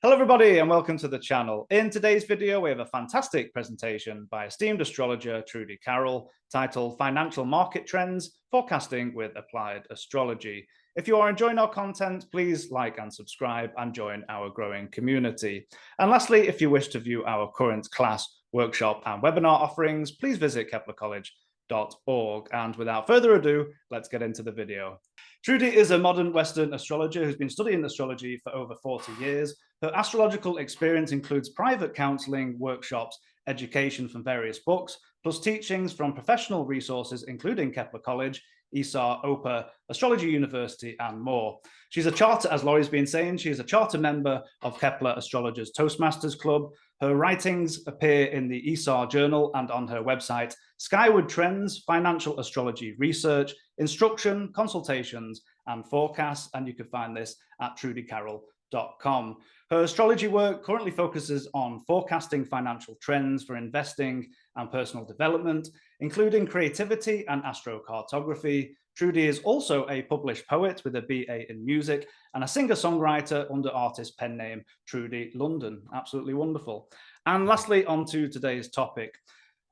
Hello everybody and welcome to the channel. In today's video we have a fantastic presentation by esteemed astrologer Trudy titled Financial Market Trends Forecasting with Applied Astrology. If you are enjoying our content, please like and subscribe and join our growing community. And lastly, if you wish to view our current class, workshop and webinar offerings, please visit KeplerCollege.org. And without further ado, let's get into the video. Trudy is a modern Western astrologer who's been studying astrology for over 40 years. Her astrological experience includes private counseling, workshops, education from various books, plus teachings from professional resources, including Kepler College, ESA, OPA, Astrology University, and more. She's a charter, as Laurie's been saying, she is a charter member of Kepler Astrologers Toastmasters Club. Her writings appear in the ESA journal and on her website, Skyward Trends, Financial Astrology Research, Instruction, Consultations, and Forecasts, and you can find this at trudycarroll.com. Her astrology work currently focuses on forecasting financial trends for investing and personal development, including creativity and astrocartography. Trudy is also a published poet with a BA in music and a singer-songwriter under artist pen name Trudy London. Absolutely wonderful. And lastly, on to today's topic.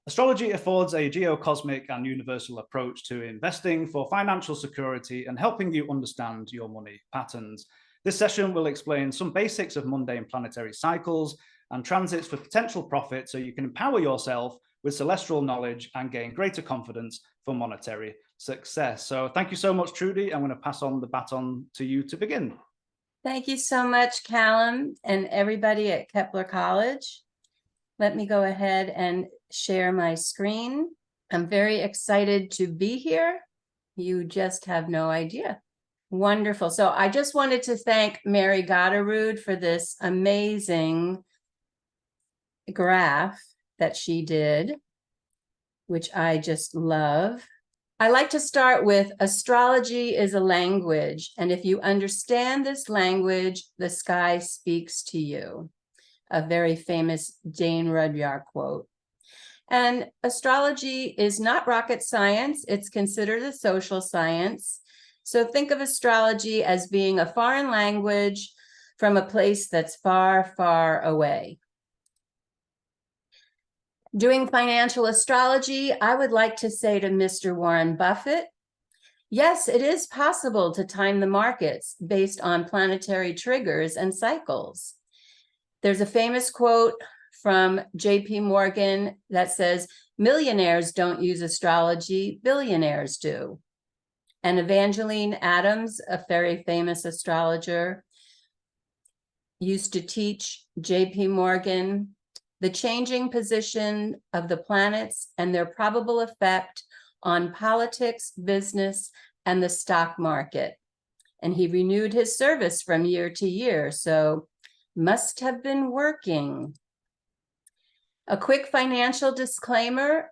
Astrology affords a geocosmic and universal approach to investing for financial security and helping you understand your money patterns. This session will explain some basics of mundane planetary cycles and transits for potential profit so you can empower yourself with celestial knowledge and gain greater confidence for monetary success. So thank you so much, Trudy. I'm going to pass on the baton to you to begin. Thank you so much, Callum, and everybody at Kepler College. Let me go ahead and share my screen. I'm very excited to be here. You just have no idea. Wonderful. So I just wanted to thank Mary Gotterud for this amazing graph that she did, which I just love. I like to start with astrology is a language, and if you understand this language, the sky speaks to you. A very famous Dane Rudyard quote. And astrology is not rocket science. It's considered a social science. So think of astrology as being a foreign language from a place that's far, far away. Doing financial astrology, I would like to say to Mr. Warren Buffett, yes, it is possible to time the markets based on planetary triggers and cycles. There's a famous quote from JP Morgan that says, millionaires don't use astrology, billionaires do. And Evangeline Adams, a very famous astrologer, used to teach JP Morgan the changing position of the planets and their probable effect on politics, business, and the stock market. And he renewed his service from year to year, so must have been working. A quick financial disclaimer.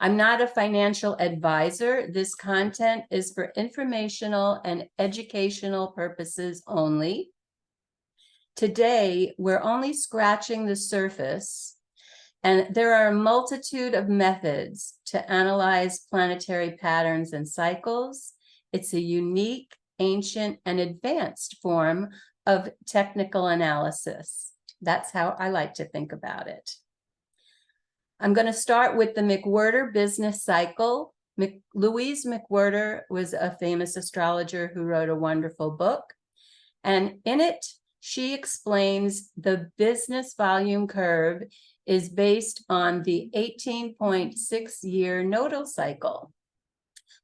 I'm not a financial advisor. This content is for informational and educational purposes only. Today, we're only scratching the surface, and there are a multitude of methods to analyze planetary patterns and cycles. It's a unique, ancient, and advanced form of technical analysis. That's how I like to think about it. I'm going to start with the McWhirter business cycle. Louise McWhirter was a famous astrologer who wrote a wonderful book. And in it, she explains the business volume curve is based on the 18.6-year nodal cycle.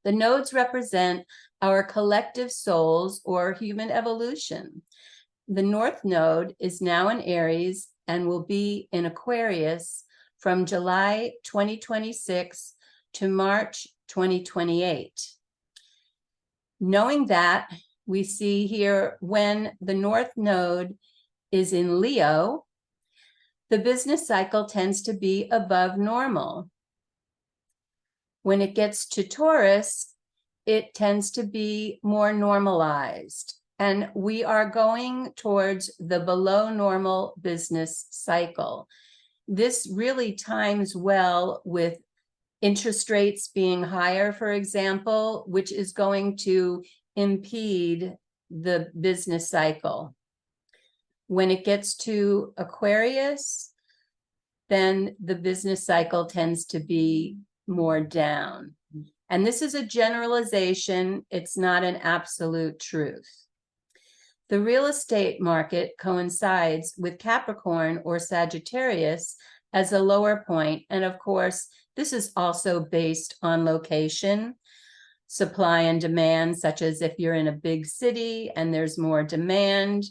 The nodes represent our collective souls or human evolution. The North Node is now in Aries and will be in Aquarius from July 2026 to March 2028. Knowing that, we see here when the North Node is in Leo, the business cycle tends to be above normal. When it gets to Taurus, it tends to be more normalized. And we are going towards the below normal business cycle. This really times well with interest rates being higher, for example, which is going to impede the business cycle. When it gets to Aquarius, then the business cycle tends to be more down. And this is a generalization. It's not an absolute truth. The real estate market coincides with Capricorn or Sagittarius as a lower point. And of course, this is also based on location, supply and demand, such as if you're in a big city and there's more demand,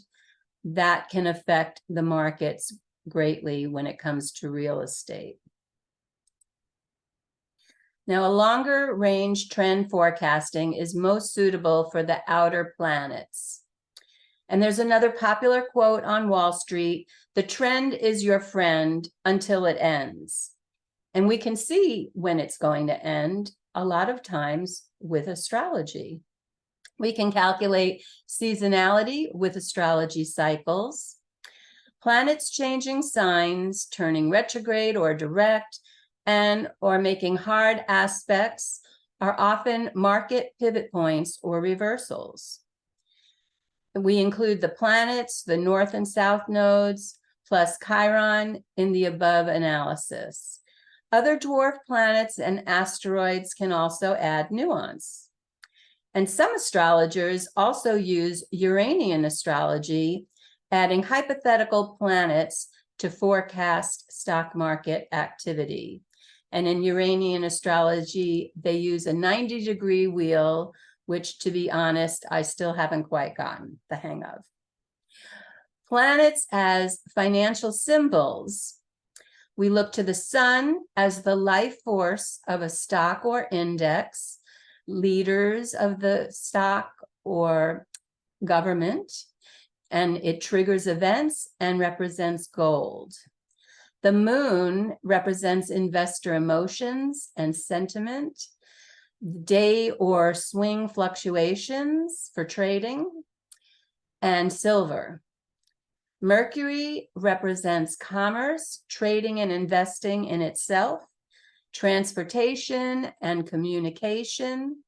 that can affect the markets greatly when it comes to real estate. Now, a longer range trend forecasting is most suitable for the outer planets. And there's another popular quote on Wall Street: the trend is your friend until it ends. And we can see when it's going to end a lot of times with astrology. We can calculate seasonality with astrology cycles. Planets changing signs, turning retrograde or direct, or making hard aspects are often market pivot points or reversals. We include the planets, the north and south nodes, plus Chiron in the above analysis. Other dwarf planets and asteroids can also add nuance. And some astrologers also use Uranian astrology, adding hypothetical planets to forecast stock market activity. And in Uranian astrology, they use a 90-degree wheel, which, to be honest, I still haven't quite gotten the hang of. Planets as financial symbols. We look to the sun as the life force of a stock or index, leaders of the stock or government, and it triggers events and represents gold. The moon represents investor emotions and sentiment, day or swing fluctuations for trading, and silver. Mercury represents commerce, trading and investing in itself, transportation and communication.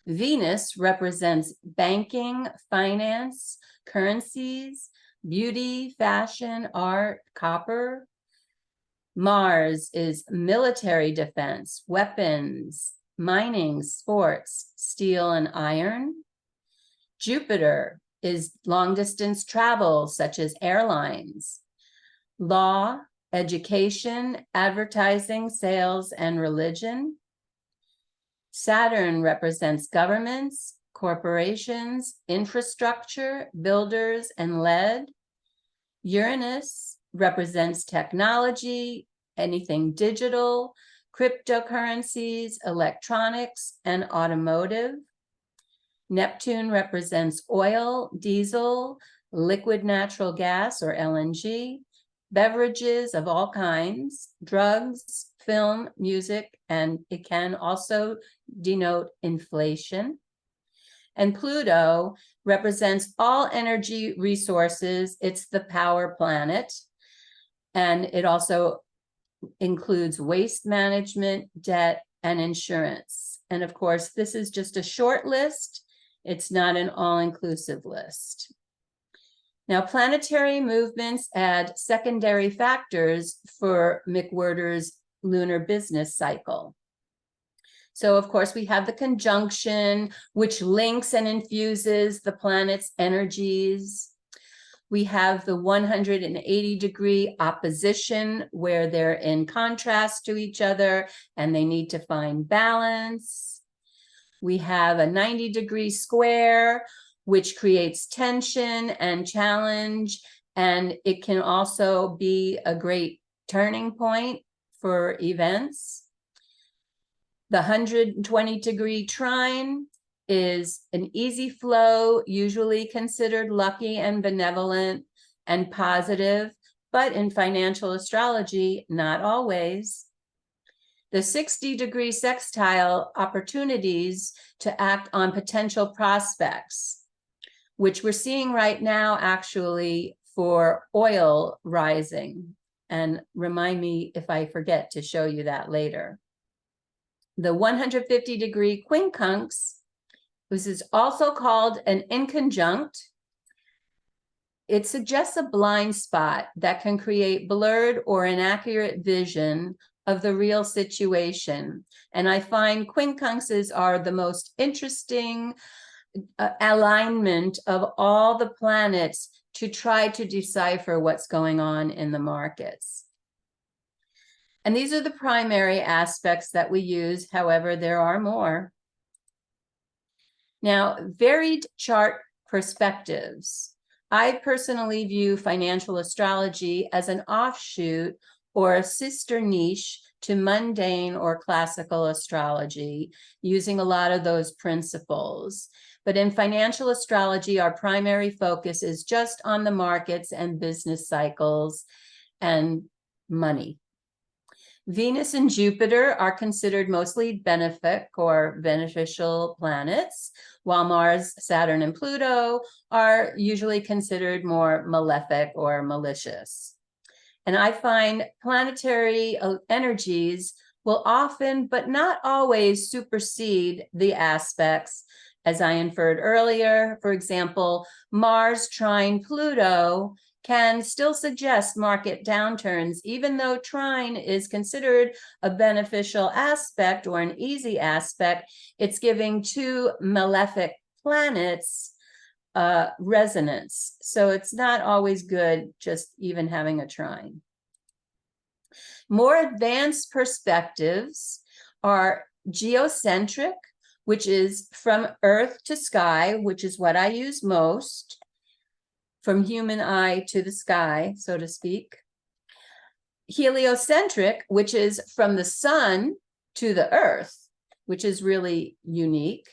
Venus represents banking, finance, currencies, beauty, fashion, art, copper. Mars is military defense, weapons, mining, sports, steel and iron. Jupiter is long-distance travel, such as airlines, law, education, advertising, sales, and religion. Saturn represents governments, corporations, infrastructure, builders, and lead. Uranus represents technology, anything digital, cryptocurrencies, electronics, and automotive. Neptune represents oil, diesel, liquid natural gas or LNG, beverages of all kinds, drugs, film, music, and it can also denote inflation. And Pluto represents all energy resources. It's the power planet. And it also includes waste management, debt, and insurance. And of course, this is just a short list. It's not an all-inclusive list. Now, planetary movements add secondary factors for McWhirter's lunar business cycle. So, of course, we have the conjunction, which links and infuses the planet's energies. We have the 180-degree opposition, where they're in contrast to each other and they need to find balance. We have a 90-degree square, which creates tension and challenge, and it can also be a great turning point for events. The 120-degree trine is an easy flow, usually considered lucky and benevolent and positive, but in financial astrology, not always. The 60-degree sextile opportunities to act on potential prospects, which we're seeing right now actually for oil rising. And remind me if I forget to show you that later. The 150-degree quincunx, this is also called an inconjunct. it suggests a blind spot that can create blurred or inaccurate vision of the real situation. And I find quincunxes are the most interesting alignment of all the planets to try to decipher what's going on in the markets. And these are the primary aspects that we use. However, there are more. Now, varied chart perspectives. I personally view financial astrology as an offshoot or a sister niche to mundane or classical astrology, using a lot of those principles. But in financial astrology, our primary focus is just on the markets and business cycles and money. Venus and Jupiter are considered mostly benefic or beneficial planets, while Mars, Saturn, and Pluto are usually considered more malefic or malicious. And I find planetary energies will often, but not always, supersede the aspects, as I inferred earlier. For example, Mars trine Pluto can still suggest market downturns, even though trine is considered a beneficial aspect or an easy aspect. It's giving two malefic planets resonance. So it's not always good just even having a trine. More advanced perspectives are geocentric, which is from Earth to sky, which is what I use most, from human eye to the sky, so to speak. Heliocentric, which is from the sun to the earth, which is really unique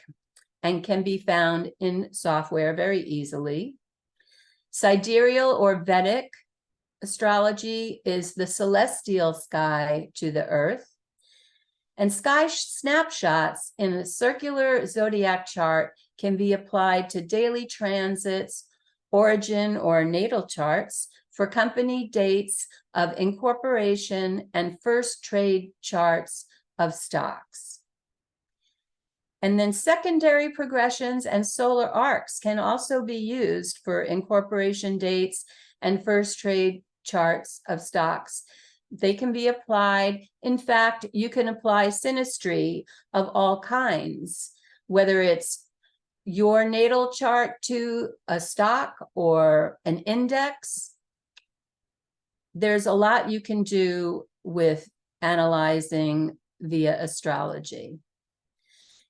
and can be found in software very easily. Sidereal or Vedic astrology is the celestial sky to the earth. And sky snapshots in a circular zodiac chart can be applied to daily transits, origin or natal charts for company dates of incorporation and first trade charts of stocks. And then secondary progressions and solar arcs can also be used for incorporation dates and first trade charts of stocks. They can be applied. In fact, you can apply synastry of all kinds, whether it's your natal chart to a stock or an index. There's a lot you can do with analyzing via astrology.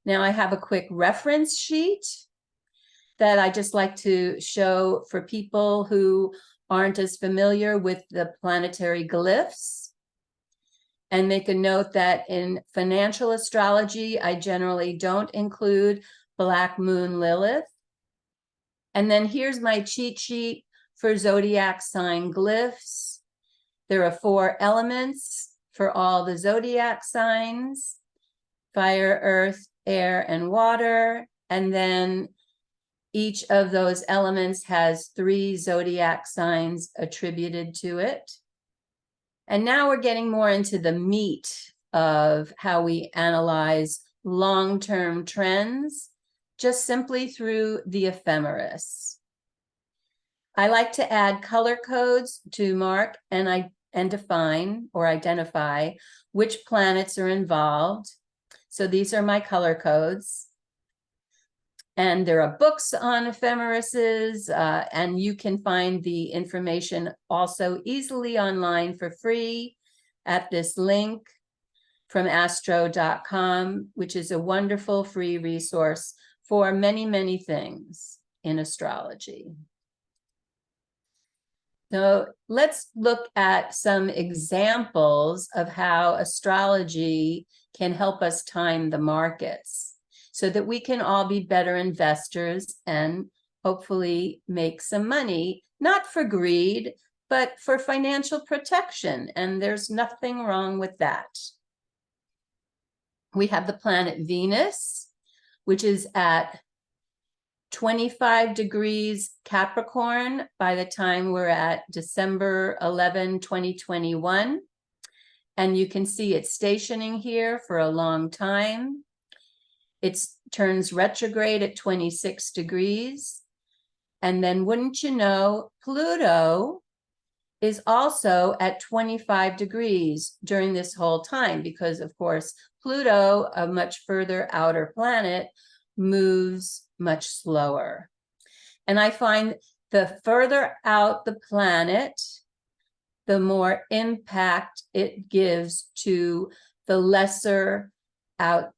Now I have a quick reference sheet that I just like to show for people who aren't as familiar with the planetary glyphs, and make a note that in financial astrology, I generally don't include Black Moon Lilith. And then here's my cheat sheet for zodiac sign glyphs. There are 4 elements for all the zodiac signs: fire, earth, air, and water. And then each of those elements has 3 zodiac signs attributed to it. And now we're getting more into the meat of how we analyze long-term trends, just simply through the ephemeris. I like to add color codes to mark and define or identify which planets are involved. So these are my color codes. And there are books on ephemerises, and you can find the information also easily online for free at this link from astro.com, which is a wonderful free resource for many, many things in astrology. So let's look at some examples of how astrology can help us time the markets, so that we can all be better investors and hopefully make some money, not for greed, but for financial protection. And there's nothing wrong with that. We have the planet Venus, which is at 25 degrees Capricorn by the time we're at December 11, 2021. And you can see it's stationing here for a long time. It turns retrograde at 26 degrees. And then wouldn't you know, Pluto is also at 25 degrees during this whole time, because of course, Pluto, a much further outer planet, moves much slower. And I find the further out the planet, the more impact it gives to the lesser outer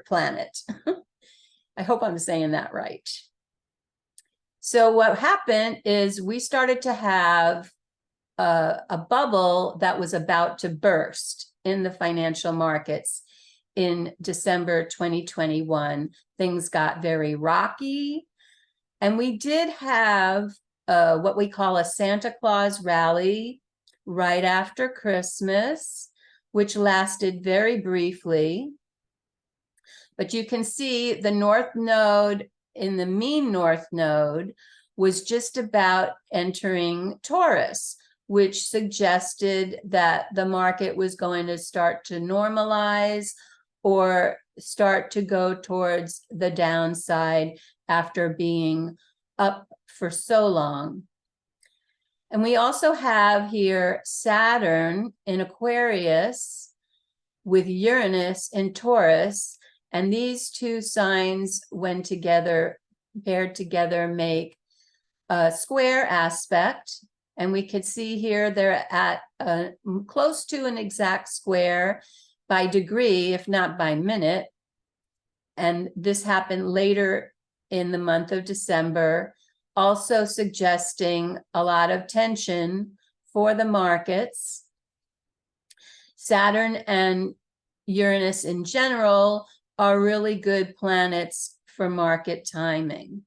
planet. I hope I'm saying that right. So what happened is we started to have a bubble that was about to burst in the financial markets in December 2021. Things got very rocky, and we did have what we call a Santa Claus rally right after Christmas, which lasted very briefly. But you can see the North Node in the mean North Node was just about entering Taurus, which suggested that the market was going to start to normalize or start to go towards the downside after being up for so long. And we also have here Saturn in Aquarius with Uranus in Taurus. And these two signs, when together, paired together, make a square aspect. And we could see here they're at close to an exact square by degree, if not by minute. And this happened later in the month of December, also suggesting a lot of tension for the markets. Saturn and Uranus in general are really good planets for market timing.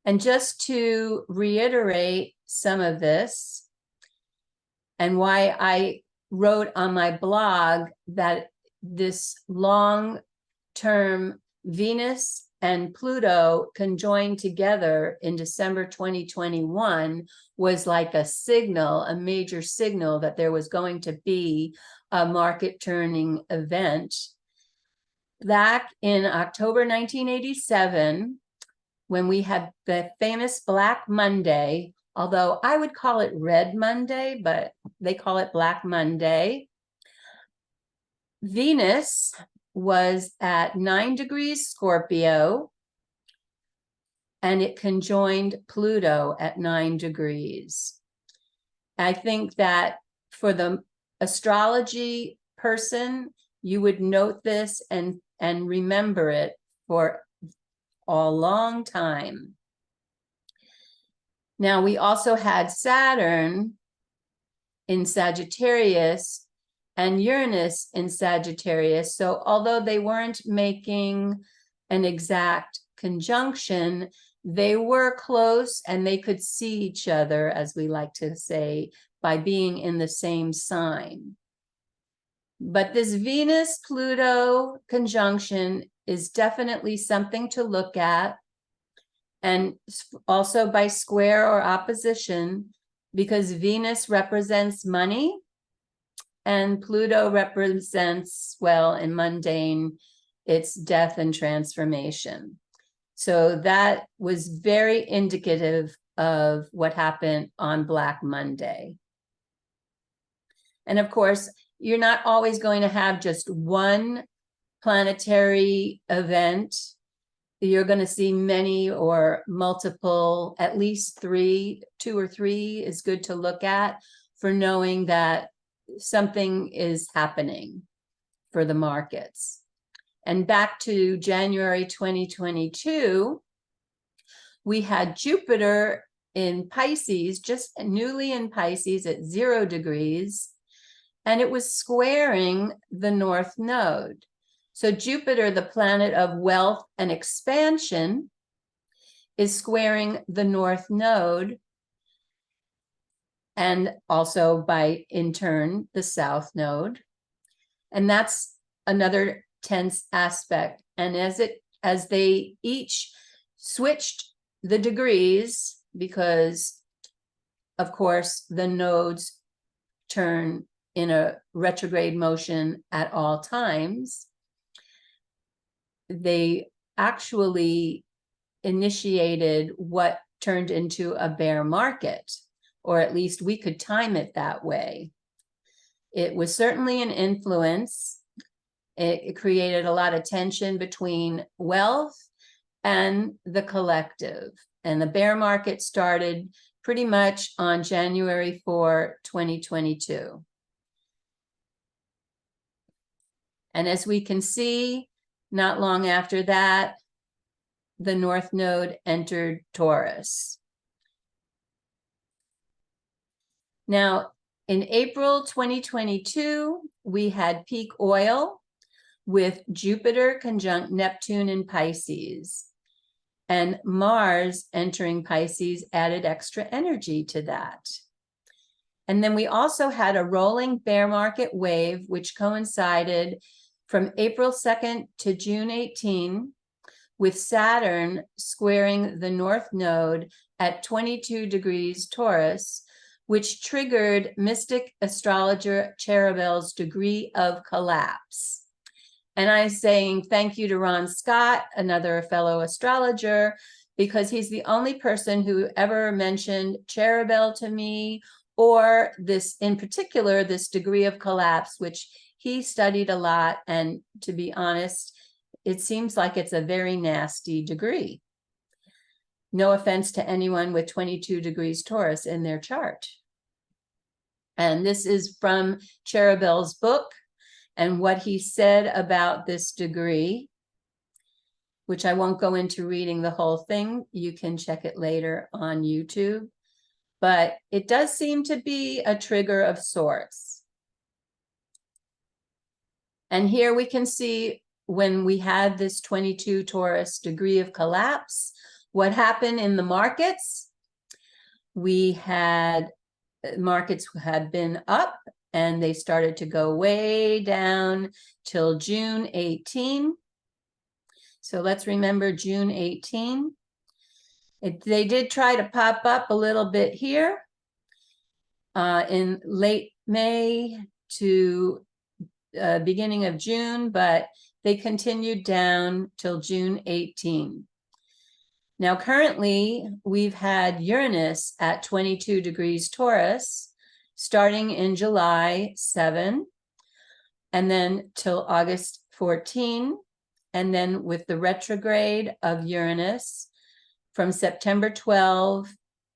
And just to reiterate some of this, and why I wrote on my blog that this long-term Venus and Pluto conjoined together in December 2021 was like a signal, a major signal that there was going to be a market turning event. Back in October 1987, when we had the famous Black Monday, although I would call it Red Monday, but they call it Black Monday, Venus was at 9 degrees Scorpio, and it conjoined Pluto at 9 degrees. I think that for the astrology person, you would note this and remember it for a long time. Now, we also had Saturn in Sagittarius and Uranus in Sagittarius. So although they weren't making an exact conjunction, they were close and they could see each other, as we like to say, by being in the same sign. But this Venus-Pluto conjunction is definitely something to look at, and also by square or opposition, because Venus represents money and Pluto represents, well, in mundane, it's death and transformation. So that was very indicative of what happened on Black Monday. And of course, you're not always going to have just one planetary event. You're going to see many or multiple, at least three, 2 or 3 is good to look at for knowing that something is happening for the markets. And back to January 2022, we had Jupiter in Pisces, just newly in Pisces at 0 degrees, and it was squaring the North Node. So Jupiter, the planet of wealth and expansion, is squaring the North Node, and also by in turn the South Node. And that's another tense aspect. And as they each switched the degrees, because of course the nodes turn in a retrograde motion at all times, they actually initiated what turned into a bear market, or at least we could time it that way. It was certainly an influence. It created a lot of tension between wealth and the collective. And the bear market started pretty much on January 4, 2022. And as we can see, not long after that, the North Node entered Taurus. Now, in April 2022, we had peak oil with Jupiter conjunct Neptune in Pisces. And Mars entering Pisces added extra energy to that. And then we also had a rolling bear market wave, which coincided from April 2nd to June 18, with Saturn squaring the North Node at 22 degrees Taurus, which triggered mystic astrologer Cherubel's degree of collapse. And I'm saying thank you to Ron Scott, another fellow astrologer, because he's the only person who ever mentioned Cherubel to me, or this, in particular, this degree of collapse, which he studied a lot. And to be honest, it seems like it's a very nasty degree. No offense to anyone with 22 degrees Taurus in their chart. And this is from Cherubel's book and what he said about this degree, which I won't go into reading the whole thing. You can check it later on YouTube. But it does seem to be a trigger of sorts. And here we can see when we had this 22 Taurus degree of collapse, what happened in the markets. We had, markets had been up and they started to go way down till June 18. So let's remember June 18. They did try to pop up a little bit here in late May to beginning of June, but they continued down till June 18. Now, currently, we've had Uranus at 22 degrees Taurus, starting in July 7, and then till August 14, and then with the retrograde of Uranus, from September 12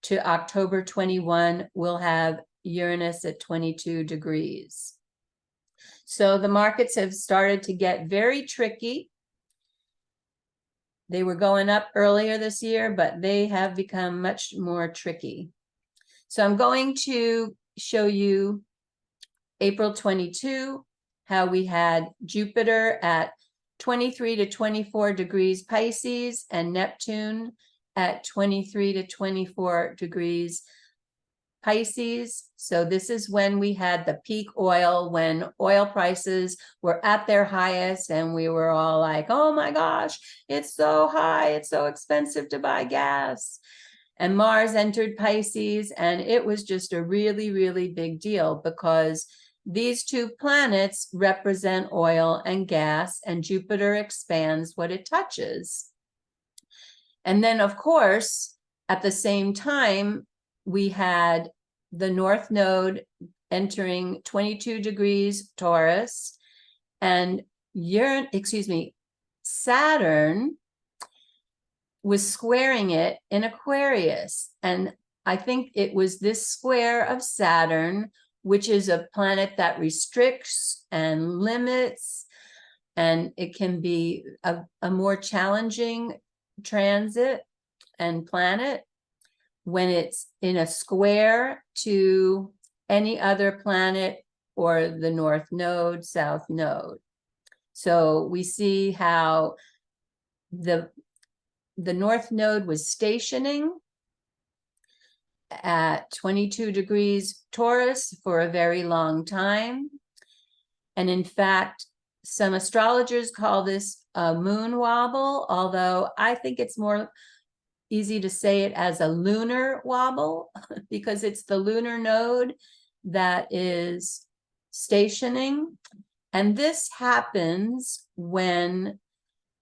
to October 21, we'll have Uranus at 22 degrees. So the markets have started to get very tricky. They were going up earlier this year, but they have become much more tricky. So I'm going to show you April 22, how we had Jupiter at 23 to 24 degrees Pisces and Neptune at 23 to 24 degrees Pisces. So this is when we had the peak oil, when oil prices were at their highest and we were all like, oh my gosh, it's so high, it's so expensive to buy gas. And Mars entered Pisces, and it was just a really, really big deal because these two planets represent oil and gas, and Jupiter expands what it touches. And then, of course, at the same time, we had the North Node entering 22 degrees Taurus, and Saturn was squaring it in Aquarius. And I think it was this square of Saturn, which is a planet that restricts and limits, and it can be a more challenging transit and planet when it's in a square to any other planet or the North Node, South Node. So we see how the North Node was stationing at 22 degrees Taurus for a very long time. And in fact, some astrologers call this a moon wobble, although I think it's more easy to say it as a lunar wobble because it's the lunar node that is stationing. And this happens when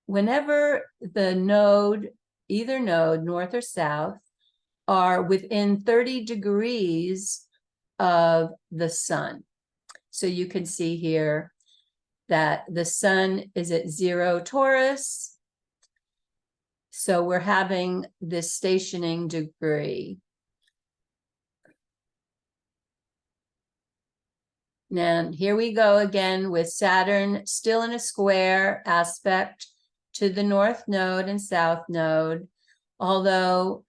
whenever the node, either node, north or south, are within 30 degrees of the sun. So you can see here that the sun is at 0 Taurus. So we're having this stationing degree. Now, here we go again with Saturn still in a square aspect to the north node and south node, although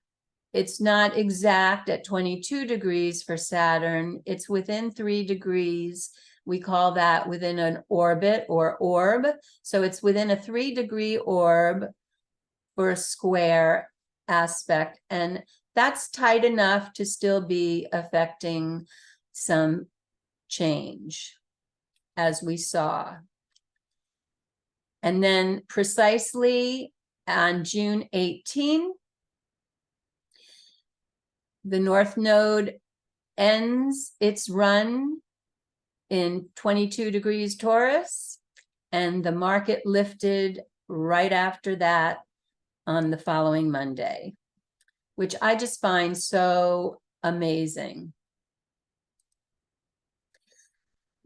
it's not exact at 22 degrees for Saturn. It's within 3 degrees. We call that within an orbit or orb. So it's within a 3-degree orb for a square aspect. And that's tight enough to still be affecting some change, as we saw. And then precisely on June 18, the North Node ends its run in 22 degrees Taurus, and the market lifted right after that on the following Monday, which I just find so amazing.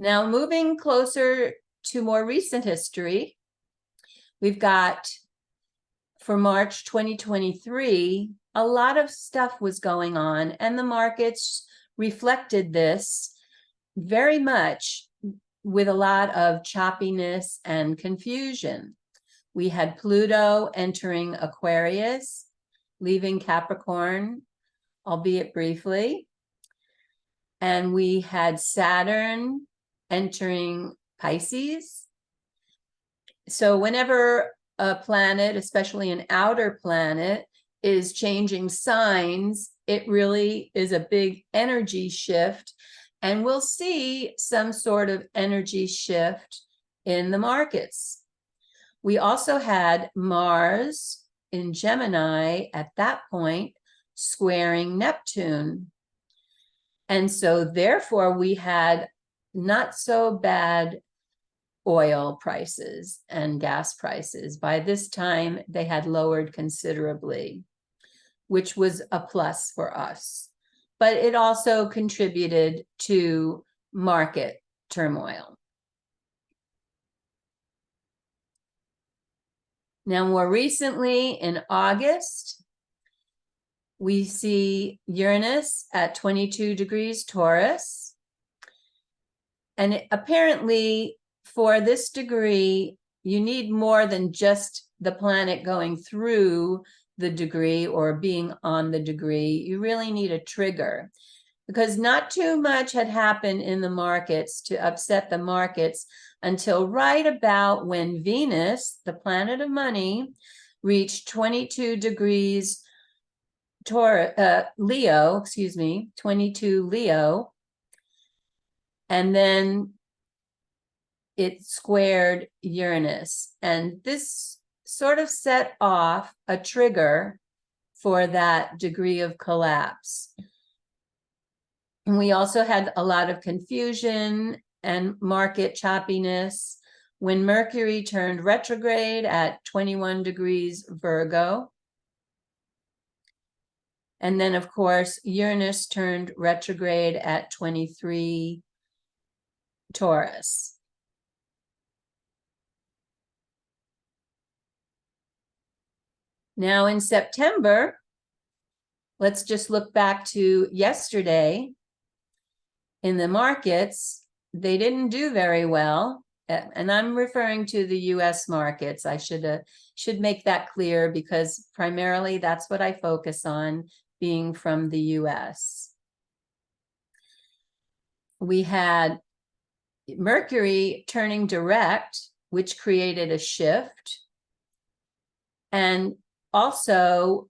Now, moving closer to more recent history, we've got for March 2023, a lot of stuff was going on, and the markets reflected this very much with a lot of choppiness and confusion. We had Pluto entering Aquarius, leaving Capricorn, albeit briefly. And we had Saturn entering Pisces. So whenever a planet, especially an outer planet, is changing signs, it really is a big energy shift. And we'll see some sort of energy shift in the markets. We also had Mars in Gemini at that point squaring Neptune. And so therefore we had not so bad oil prices and gas prices. By this time, they had lowered considerably, which was a plus for us. But it also contributed to market turmoil. Now, more recently, in August, we see Uranus at 22 degrees Taurus. And apparently, for this degree, you need more than just the planet going through the degree or being on the degree. You really need a trigger, because not too much had happened in the markets to upset the markets until right about when Venus, the planet of money, reached 22 degrees Leo, 22 Leo, and then it squared Uranus. And this sort of set off a trigger for that degree of collapse. And we also had a lot of confusion and market choppiness when Mercury turned retrograde at 21 degrees Virgo. And then, of course, Uranus turned retrograde at 23 Taurus. Now in September, let's just look back to yesterday. In the markets, they didn't do very well. And I'm referring to the US markets. I should make that clear, because primarily that's what I focus on, being from the US. We had Mercury turning direct, which created a shift. And also,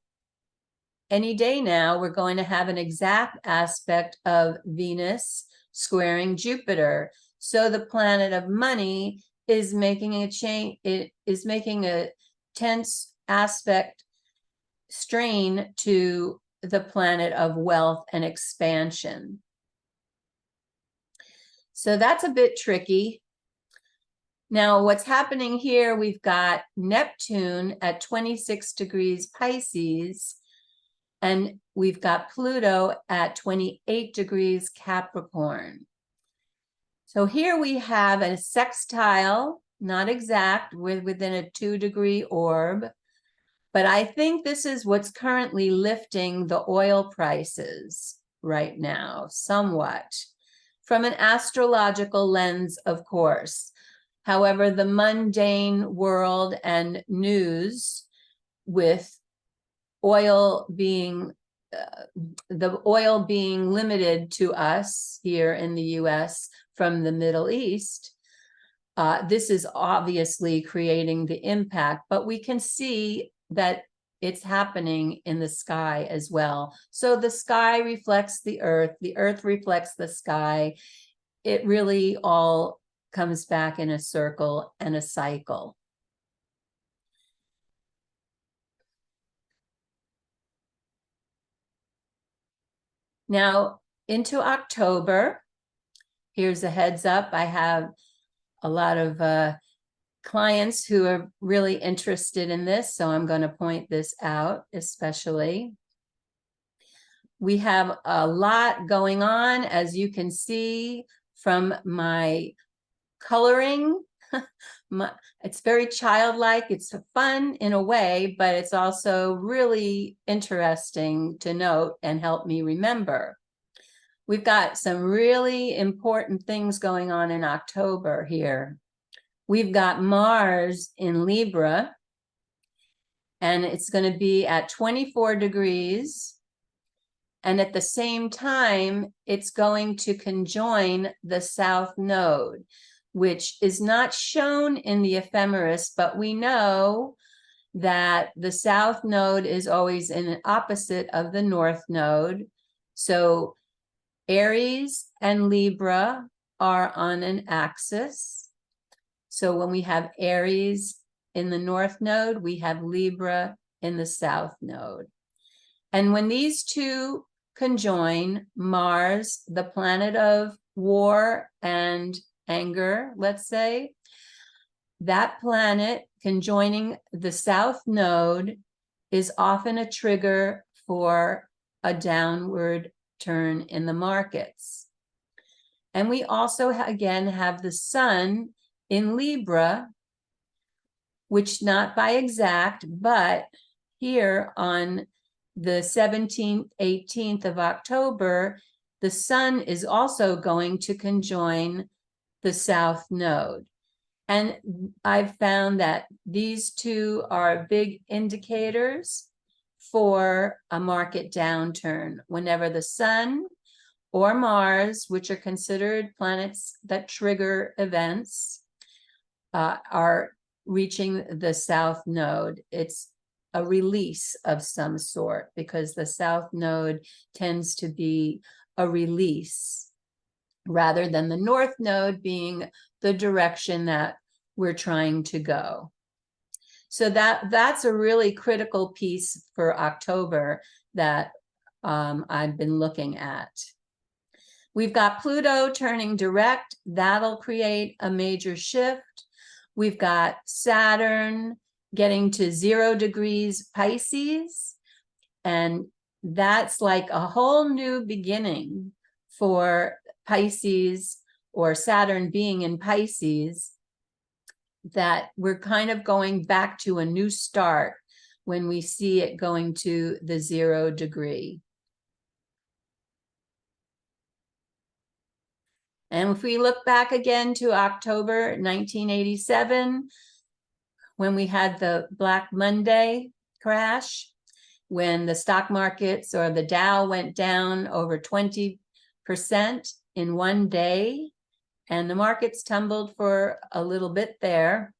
any day now, we're going to have an exact aspect of Venus squaring Jupiter. So the planet of money is making a change. It is making a tense aspect strain to the planet of wealth and expansion. So that's a bit tricky. Now, what's happening here, we've got Neptune at 26 degrees Pisces, and we've got Pluto at 28 degrees Capricorn. So here we have a sextile, not exact, within a 2-degree orb, but I think this is what's currently lifting the oil prices right now, somewhat, from an astrological lens, of course. However, the mundane world and news, with oil being the oil being limited to us here in the US from the Middle East, this is obviously creating the impact, but we can see that it's happening in the sky as well. So the sky reflects the earth reflects the sky. It really all comes back in a circle and a cycle. Now, into October, here's a heads up. I have a lot of clients who are really interested in this, so I'm going to point this out especially. We have a lot going on, as you can see from my coloring. It's very childlike. It's fun in a way, but it's also really interesting to note and help me remember. We've got some really important things going on in October here. We've got Mars in Libra, and it's going to be at 24 degrees. And at the same time, it's going to conjoin the South Node, which is not shown in the ephemeris, but we know that the South Node is always in an opposite of the North Node. So Aries and Libra are on an axis. So when we have Aries in the North Node, we have Libra in the South Node. And when these two conjoin, Mars, the planet of war and anger, let's say, that planet conjoining the South Node is often a trigger for a downward turn in the markets. And we also, again, have the Sun in Libra, which not by exact, but here on the 17th, 18th of October, the Sun is also going to conjoin the South Node. And I've found that these two are big indicators for a market downturn. Whenever the Sun or Mars, which are considered planets that trigger events, are reaching the South Node, it's a release of some sort, because the South Node tends to be a release rather than the North Node being the direction that we're trying to go. So that's a really critical piece for October that I've been looking at. We've got Pluto turning direct. That'll create a major shift. We've got Saturn getting to 0 degrees Pisces, and that's like a whole new beginning for Pisces, or Saturn being in Pisces, that we're kind of going back to a new start when we see it going to the 0 degree. And if we look back again to October 1987, when we had the Black Monday crash, when the stock markets or the Dow went down over 20% in one day, and the markets tumbled for a little bit there.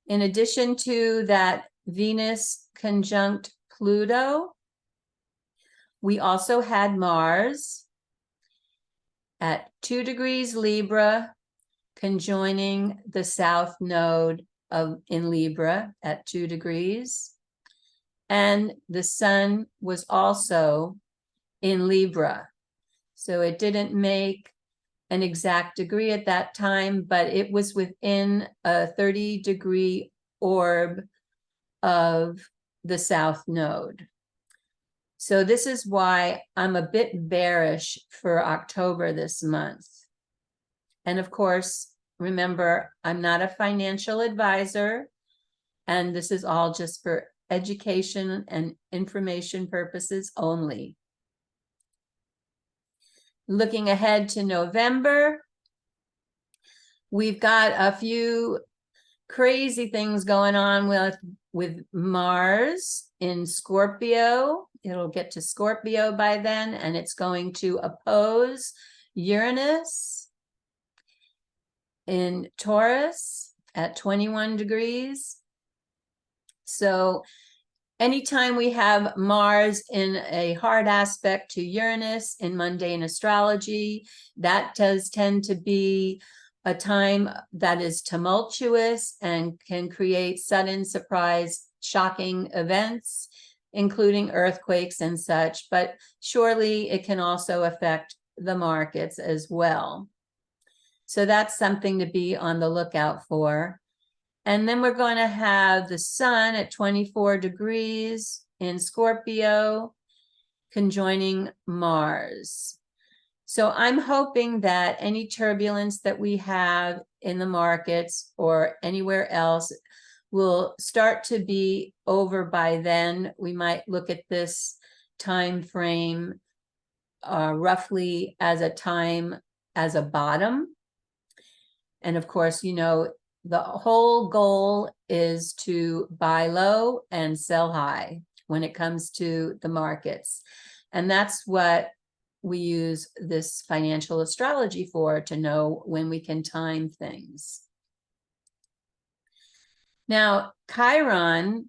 In addition to that Venus conjunct Pluto, we also had Mars at 2 degrees Libra conjoining the South Node in Libra at 2 degrees. And the Sun was also in Libra. So it didn't make an exact degree at that time, but it was within a 30-degree orb of the south node. So this is why I'm a bit bearish for October this month. And of course, remember, I'm not a financial advisor, and this is all just for education and information purposes only. Looking ahead to November, we've got a few crazy things going on with Mars in Scorpio. It'll get to Scorpio by then, and it's going to oppose Uranus in Taurus at 21 degrees. So anytime we have Mars in a hard aspect to Uranus in mundane astrology, that does tend to be a time that is tumultuous and can create sudden, surprise, shocking events, including earthquakes and such, but surely it can also affect the markets as well. So that's something to be on the lookout for. And then we're going to have the sun at 24 degrees in Scorpio, conjoining Mars. So I'm hoping that any turbulence that we have in the markets or anywhere else will start to be over by then. We might look at this time frame roughly as a bottom. And of course, you know, the whole goal is to buy low and sell high when it comes to the markets. And that's what we use this financial astrology for, to know when we can time things. Now, Chiron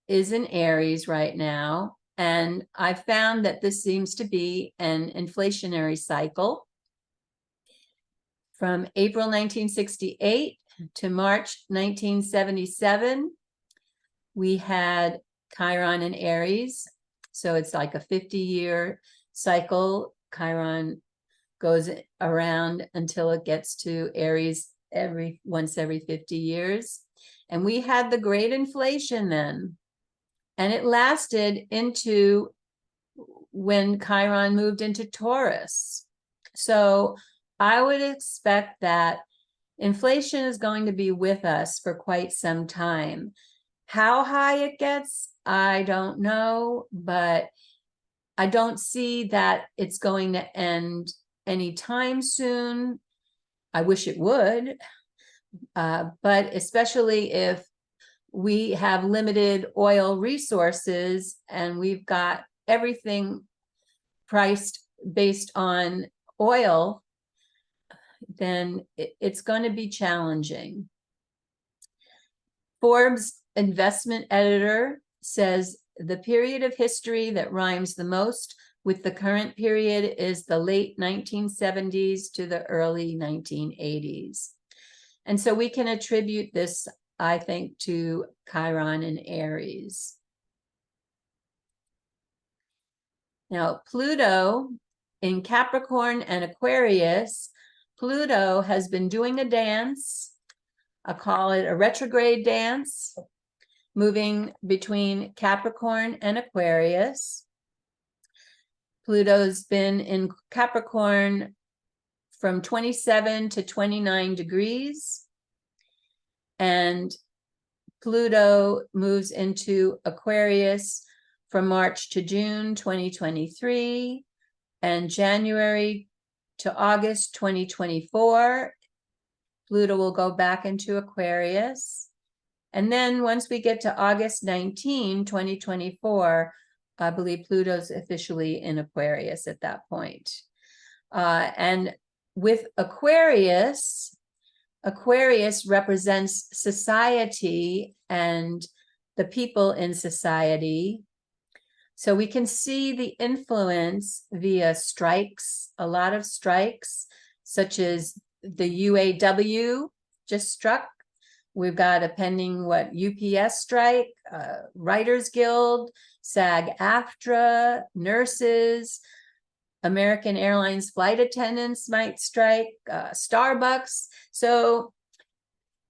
is in Aries right now, and I found that this seems to be an inflationary cycle. From April 1968 to March 1977, we had Chiron in Aries. So it's like a 50-year cycle. Chiron goes around until it gets to Aries once every 50 years. And we had the great inflation then. And it lasted into when Chiron moved into Taurus. So I would expect that inflation is going to be with us for quite some time. How high it gets, I don't know, but I don't see that it's going to end anytime soon. I wish it would, but especially if we have limited oil resources and we've got everything priced based on oil, then it's going to be challenging. Forbes investment editor says the period of history that rhymes the most with the current period is the late 1970s to the early 1980s. And so we can attribute this, I think, to Chiron in Aries. Now, Pluto in Capricorn and Aquarius, Pluto has been doing a dance. I call it a retrograde dance, moving between Capricorn and Aquarius. Pluto's been in Capricorn from 27 to 29 degrees. And Pluto moves into Aquarius from March to June 2023 and January to August 2024. Pluto will go back into Aquarius. And then once we get to August 19, 2024, I believe Pluto's officially in Aquarius at that point. And with Aquarius, Aquarius represents society and the people in society. So we can see the influence via strikes, a lot of strikes, such as the UAW just struck. We've got a pending, UPS strike, Writers Guild, SAG-AFTRA, nurses. American Airlines flight attendants might strike, Starbucks. So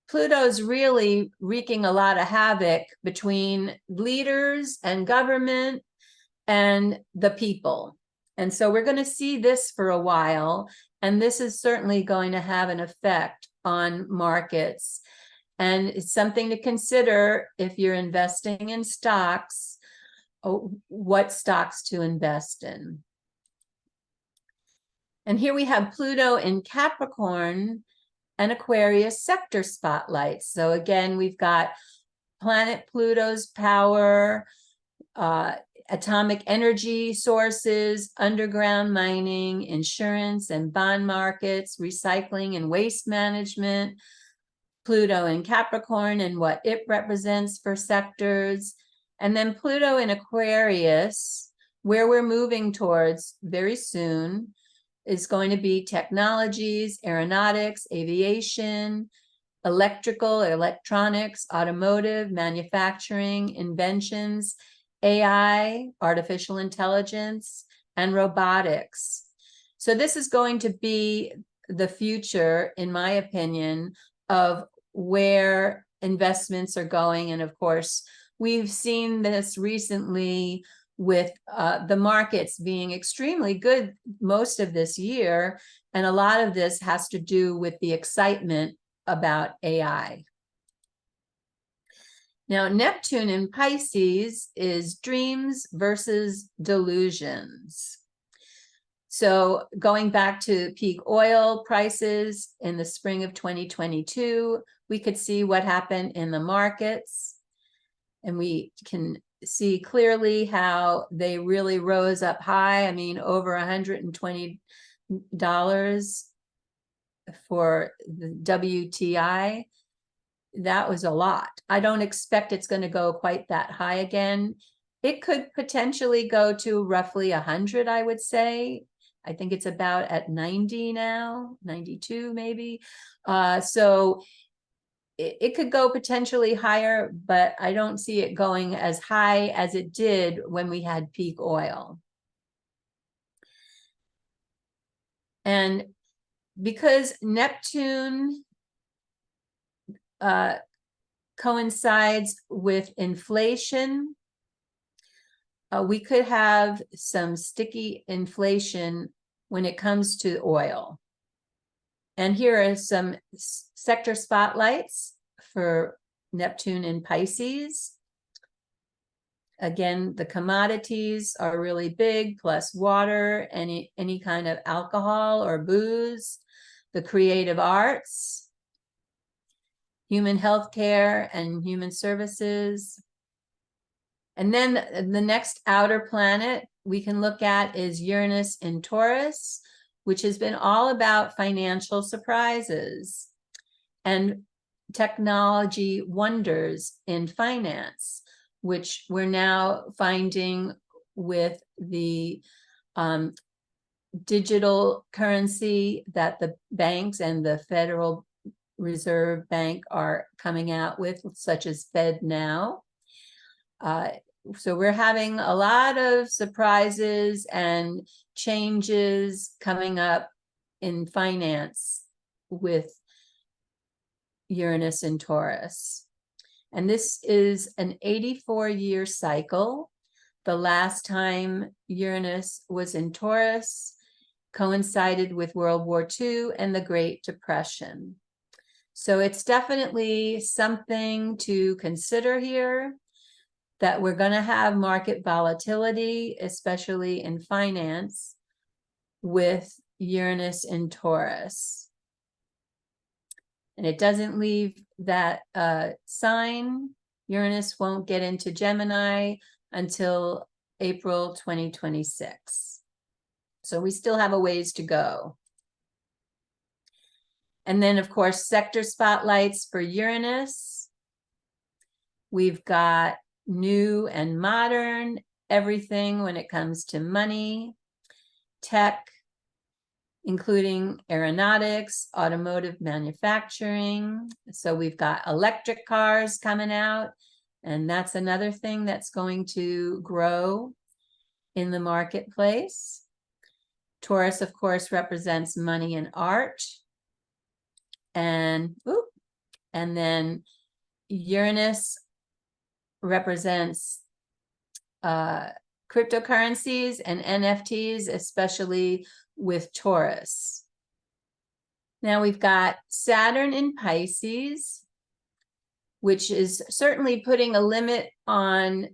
Pluto's really wreaking a lot of havoc between leaders and government and the people. And so we're going to see this for a while, and this is certainly going to have an effect on markets. And it's something to consider if you're investing in stocks, what stocks to invest in. And here we have Pluto in Capricorn and Aquarius sector spotlights. So again, we've got planet Pluto's power, atomic energy sources, underground mining, insurance and bond markets, recycling and waste management, Pluto in Capricorn and what it represents for sectors, and then Pluto in Aquarius, where we're moving towards very soon, is going to be technologies, aeronautics, aviation, electrical, electronics, automotive, manufacturing, inventions, AI, artificial intelligence, and robotics. So this is going to be the future, in my opinion, of where investments are going. And of course, we've seen this recently with the markets being extremely good most of this year. And a lot of this has to do with the excitement about AI. Now, Neptune in Pisces is dreams versus delusions. So going back to peak oil prices in the spring of 2022, we could see what happened in the markets. And we can see clearly how they really rose up high. I mean, over $120 for the WTI. That was a lot. I don't expect it's going to go quite that high again. It could potentially go to roughly 100, I would say. I think it's about at 90 now, 92 maybe. So it could go potentially higher, but I don't see it going as high as it did when we had peak oil. And because Neptune coincides with inflation, we could have some sticky inflation when it comes to oil. And here are some sector spotlights for Neptune in Pisces. Again, the commodities are really big, plus water, any kind of alcohol or booze, the creative arts, human healthcare and human services. And then the next outer planet we can look at is Uranus in Taurus, which has been all about financial surprises and technology wonders in finance, which we're now finding with the digital currency that the banks and the Federal Reserve Bank are coming out with, such as FedNow. So we're having a lot of surprises and changes coming up in finance with Uranus in Taurus. And this is an 84-year cycle. The last time Uranus was in Taurus coincided with World War II and the Great Depression. So it's definitely something to consider here, that we're going to have market volatility, especially in finance, with Uranus in Taurus. And it doesn't leave that sign. Uranus won't get into Gemini until April 2026. So we still have a ways to go. And then, of course, sector spotlights for Uranus. We've got new and modern, everything when it comes to money, tech, including aeronautics, automotive manufacturing. So we've got electric cars coming out, and that's another thing that's going to grow in the marketplace. Taurus, of course, represents money and art. And then Uranus represents cryptocurrencies and NFTs, especially with Taurus. Now we've got Saturn in Pisces, which is certainly putting a limit on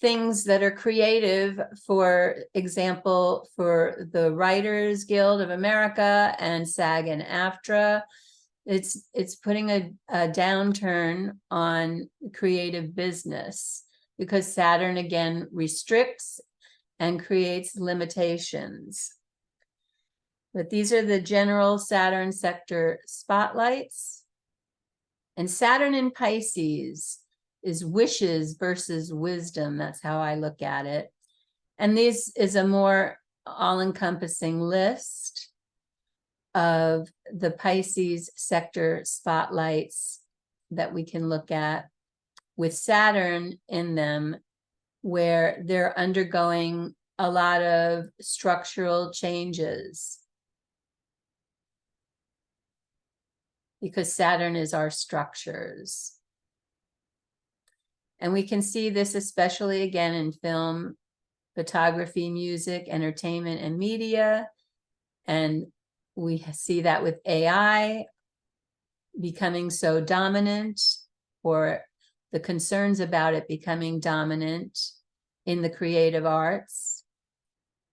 things that are creative, for example, for the Writers Guild of America and SAG and AFTRA. It's putting a downturn on creative business, because Saturn again restricts and creates limitations. But these are the general Saturn sector spotlights. And Saturn in Pisces is wishes versus wisdom. That's how I look at it. And this is a more all-encompassing list of the Pisces sector spotlights that we can look at, with Saturn in them, where they're undergoing a lot of structural changes, because Saturn is our structures. And we can see this especially again in film, photography, music, entertainment, and media. And we see that with AI becoming so dominant, or the concerns about it becoming dominant in the creative arts.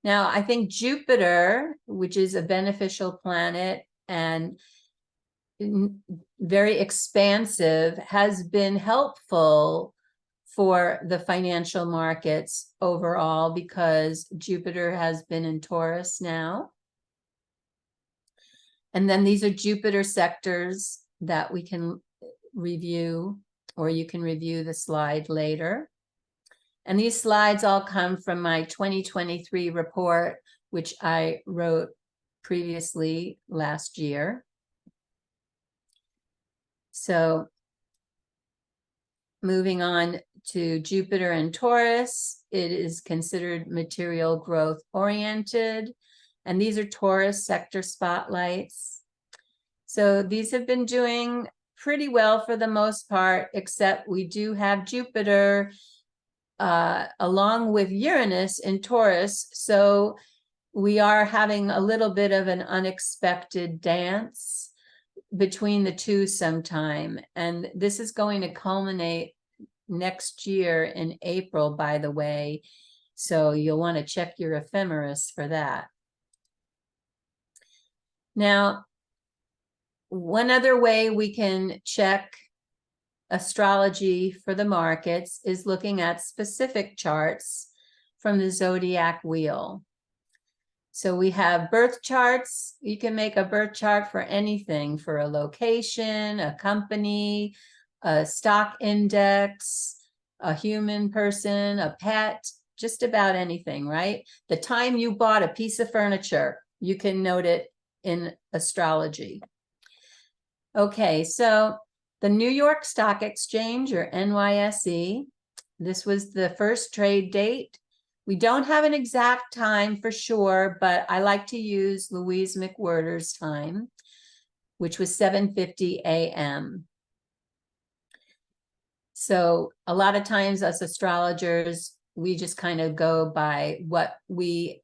Now, I think Jupiter, which is a beneficial planet and very expansive, has been helpful for the financial markets overall, because Jupiter has been in Taurus now. And then these are Jupiter sectors that we can review, or you can review the slide later. And these slides all come from my 2023 report, which I wrote previously last year. So moving on to Jupiter and Taurus, it is considered material growth oriented. And these are Taurus sector spotlights. So these have been doing pretty well for the most part, except we do have Jupiter along with Uranus in Taurus. So we are having a little bit of an unexpected dance between the two sometime. And this is going to culminate next year in April, by the way. So you'll want to check your ephemeris for that. Now, one other way we can check astrology for the markets is looking at specific charts from the zodiac wheel. So we have birth charts. You can make a birth chart for anything, for a location, a company, a stock index, a human person, a pet, just about anything, right? The time you bought a piece of furniture, you can note it in astrology. Okay, so the New York Stock Exchange, or NYSE, this was the first trade date. We don't have an exact time for sure, but I like to use Louise McWhirter's time, which was 7:50 a.m. So a lot of times us astrologers, we just kind of go by what we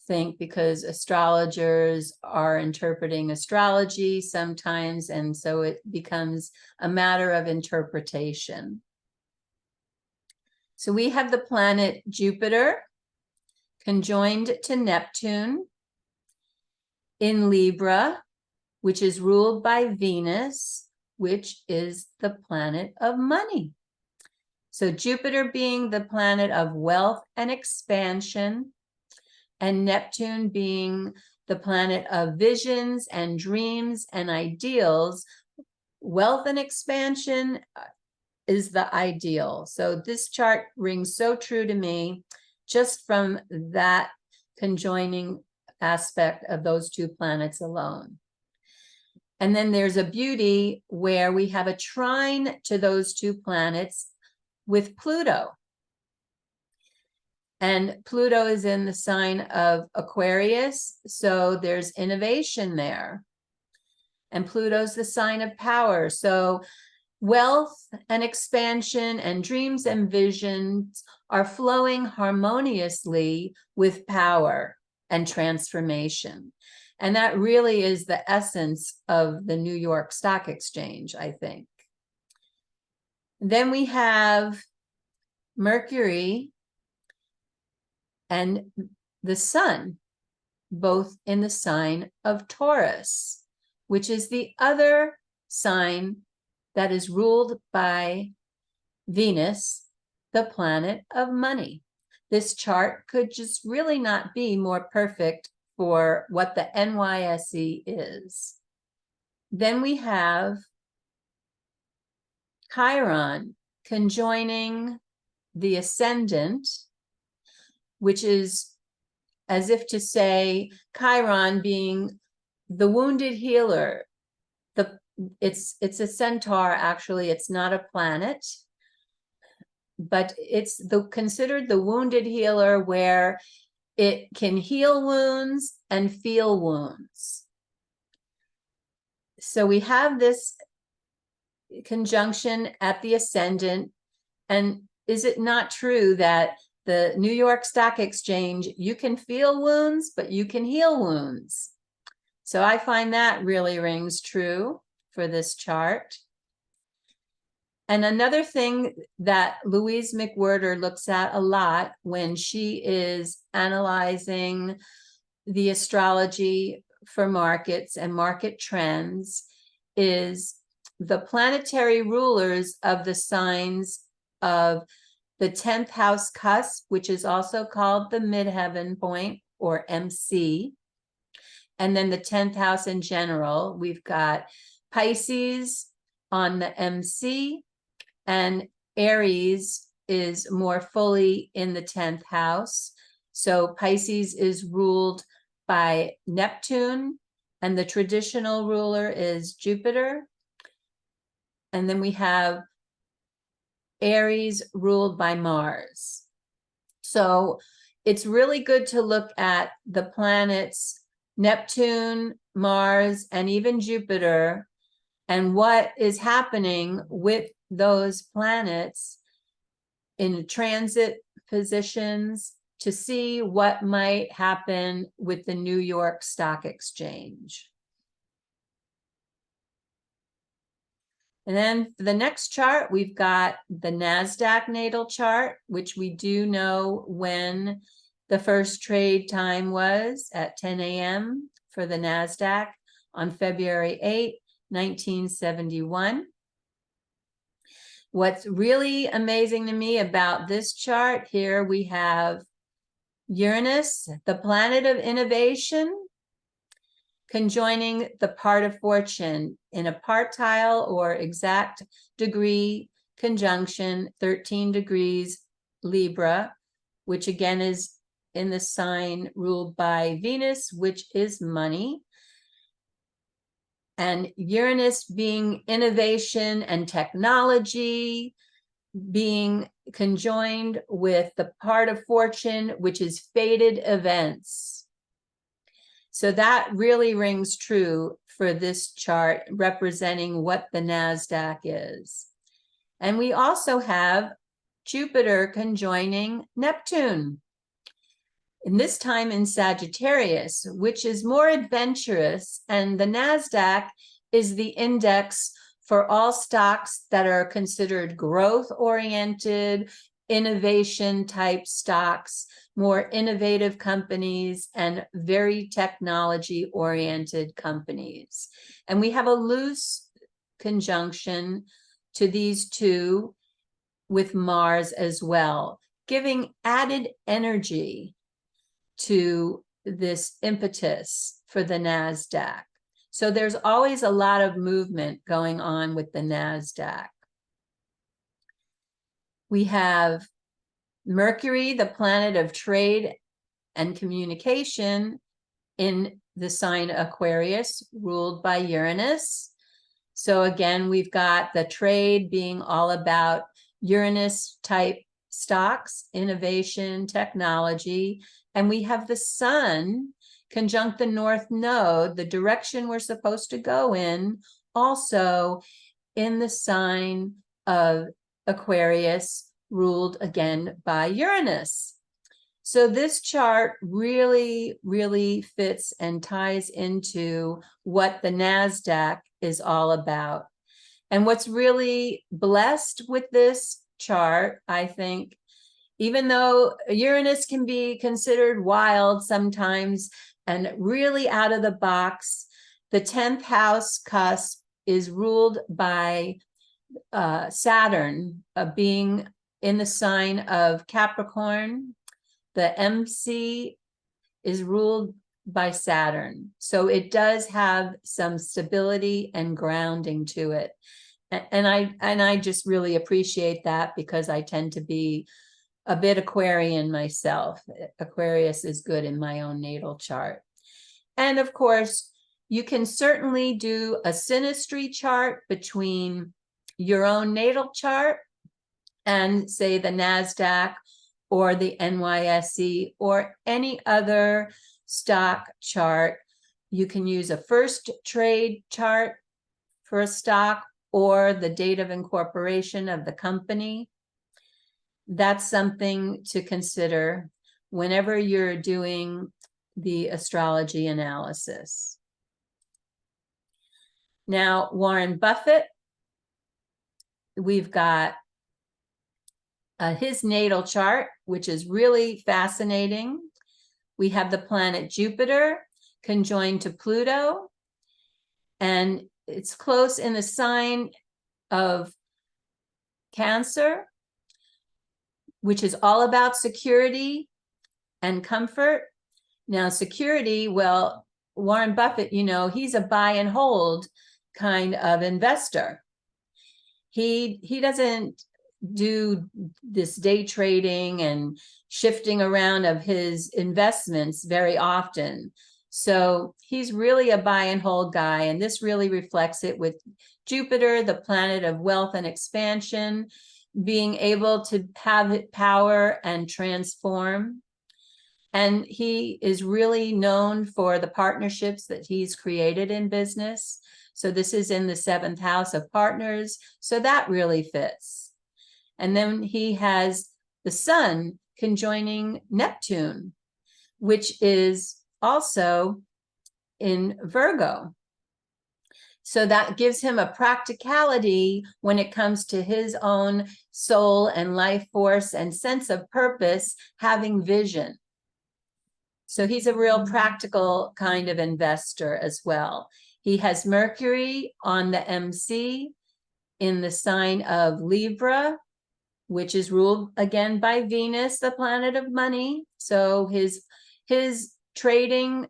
think, because astrologers are interpreting astrology sometimes, and so it becomes a matter of interpretation. So we have the planet Jupiter conjoined to Neptune in Libra, which is ruled by Venus, which is the planet of money. So Jupiter being the planet of wealth and expansion, and Neptune being the planet of visions and dreams and ideals. Wealth and expansion is the ideal. So this chart rings so true to me, just from that conjoining aspect of those two planets alone. And then there's a beauty where we have a trine to those two planets with Pluto. And Pluto is in the sign of Aquarius, so there's innovation there. And Pluto's the sign of power, so wealth and expansion and dreams and visions are flowing harmoniously with power and transformation. And that really is the essence of the New York Stock Exchange, I think. Then we have Mercury and the Sun, both in the sign of Taurus, which is the other sign that is ruled by Venus, the planet of money. This chart could just really not be more perfect for what the NYSE is. Then we have Chiron conjoining the ascendant, which is as if to say Chiron being the wounded healer. It's a centaur, actually. It's not a planet, but it's considered the wounded healer, where it can heal wounds and feel wounds. So we have this conjunction at the ascendant. And is it not true that the New York Stock Exchange, you can feel wounds, but you can heal wounds? So I find that really rings true for this chart. And another thing that Louise McWhirter looks at a lot when she is analyzing the astrology for markets and market trends is the planetary rulers of the signs of the 10th house cusp, which is also called the midheaven point, or MC. And then the 10th house in general, we've got Pisces on the MC, and Aries is more fully in the 10th house. So Pisces is ruled by Neptune, and the traditional ruler is Jupiter. And then we have Aries ruled by Mars. So it's really good to look at the planets Neptune, Mars, and even Jupiter, and what is happening with those planets in transit positions to see what might happen with the New York Stock Exchange. And then for the next chart, we've got the NASDAQ natal chart, which we do know when the first trade time was at 10 a.m. for the NASDAQ on February 8, 1971. What's really amazing to me about this chart here, we have Uranus, the planet of innovation, conjoining the part of fortune in a partile or exact degree conjunction, 13 degrees Libra, which again is in the sign ruled by Venus, which is money. And Uranus being innovation and technology, being conjoined with the part of fortune, which is fated events. So that really rings true for this chart, representing what the NASDAQ is. And we also have Jupiter conjoining Neptune, and this time in Sagittarius, which is more adventurous, and the NASDAQ is the index for all stocks that are considered growth-oriented, innovation-type stocks, more innovative companies, and very technology-oriented companies. And we have a loose conjunction to these two with Mars as well, giving added energy to this impetus for the NASDAQ. So there's always a lot of movement going on with the NASDAQ. We have Mercury, the planet of trade and communication, in the sign Aquarius, ruled by Uranus. So again, we've got the trade being all about Uranus type stocks, innovation, technology, and we have the sun conjunct the North Node, the direction we're supposed to go in, also in the sign of Aquarius, ruled again by Uranus. So this chart really, really fits and ties into what the NASDAQ is all about. And what's really blessed with this chart, I think, even though Uranus can be considered wild sometimes and really out of the box, the 10th house cusp is ruled by Saturn, being in the sign of Capricorn. The MC is ruled by Saturn. So it does have some stability and grounding to it. And I just really appreciate that, because I tend to be a bit Aquarian myself. Aquarius is good in my own natal chart. And of course, you can certainly do a synastry chart between your own natal chart and say the NASDAQ or the NYSE or any other stock chart. You can use a first trade chart for a stock or the date of incorporation of the company. That's something to consider whenever you're doing the astrology analysis. Now, Warren Buffett, we've got his natal chart, which is really fascinating. We have the planet Jupiter conjoined to Pluto, and it's close in the sign of Cancer, which is all about security and comfort. Now, security, well, Warren Buffett, you know, he's a buy and hold kind of investor. He doesn't do this day trading and shifting around of his investments very often. So he's really a buy and hold guy, and this really reflects it with Jupiter, the planet of wealth and expansion, being able to have power and transform. And he is really known for the partnerships that he's created in business. So this is in the 7th house of partners. So that really fits. And then he has the sun conjoining Neptune, which is also in Virgo. So that gives him a practicality when it comes to his own soul and life force and sense of purpose, having vision. So he's a real practical kind of investor as well. He has Mercury on the MC in the sign of Libra, which is ruled again by Venus, the planet of money. So his trading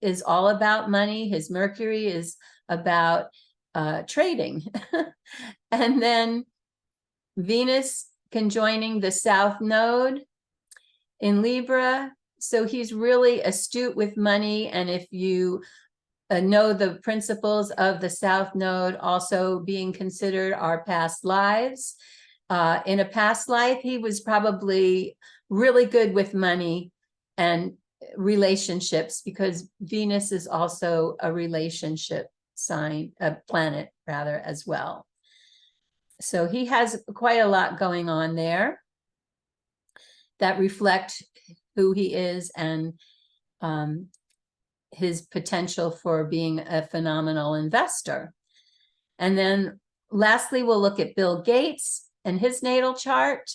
is all about money. His Mercury is about trading. And then Venus conjoining the South Node in Libra. So he's really astute with money. And if you know the principles of the South Node also being considered our past lives, in a past life, he was probably really good with money and relationships, because Venus is also a relationship sign, a planet rather, as well. So he has quite a lot going on there that reflect who he is and his potential for being a phenomenal investor. And then lastly, we'll look at Bill Gates and his natal chart.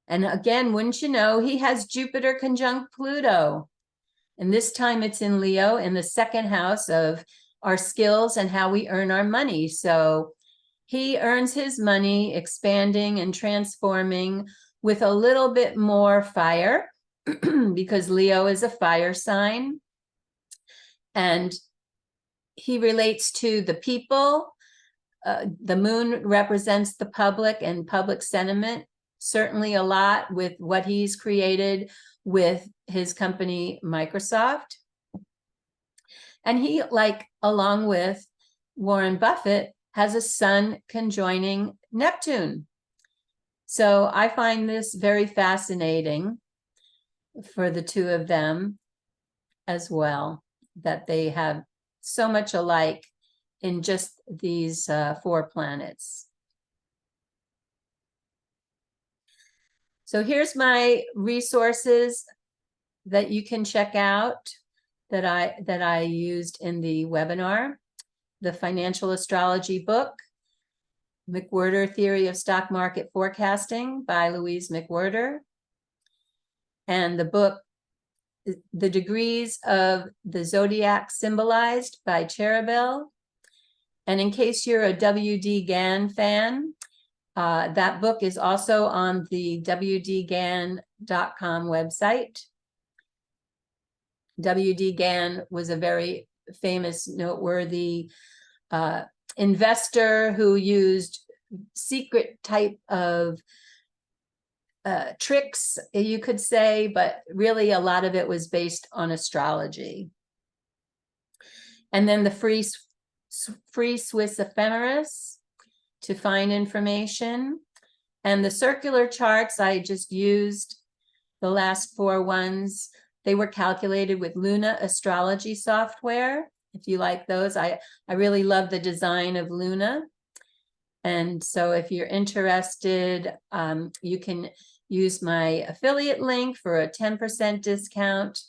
And again, wouldn't you know, he has Jupiter conjunct Pluto. And this time it's in Leo, in the 2nd house of our skills and how we earn our money. So he earns his money expanding and transforming with a little bit more fire, because Leo is a fire sign. And he relates to the people. The moon represents the public and public sentiment, certainly a lot with what he's created with his company, Microsoft. And he, like, along with Warren Buffett, has a sun conjoining Neptune. So I find this very fascinating for the two of them as well, that they have so much alike in just these 4 planets. So here's my resources that you can check out that I used in the webinar. The Financial Astrology book, McWhirter Theory of Stock Market Forecasting by Louise McWhirter, and the book The Degrees of the Zodiac Symbolized by Cherubel. And in case you're a W.D. Gann fan, that book is also on the wdgann.com website. W.D. Gann was a very famous, noteworthy investor who used secret type of tricks, you could say, but really a lot of it was based on astrology. And then the free Swiss ephemeris to find information. And the circular charts, I just used the last 4 ones. They were calculated with Luna astrology software. If you like those, I really love the design of Luna. And so if you're interested, you can use my affiliate link for a 10% discount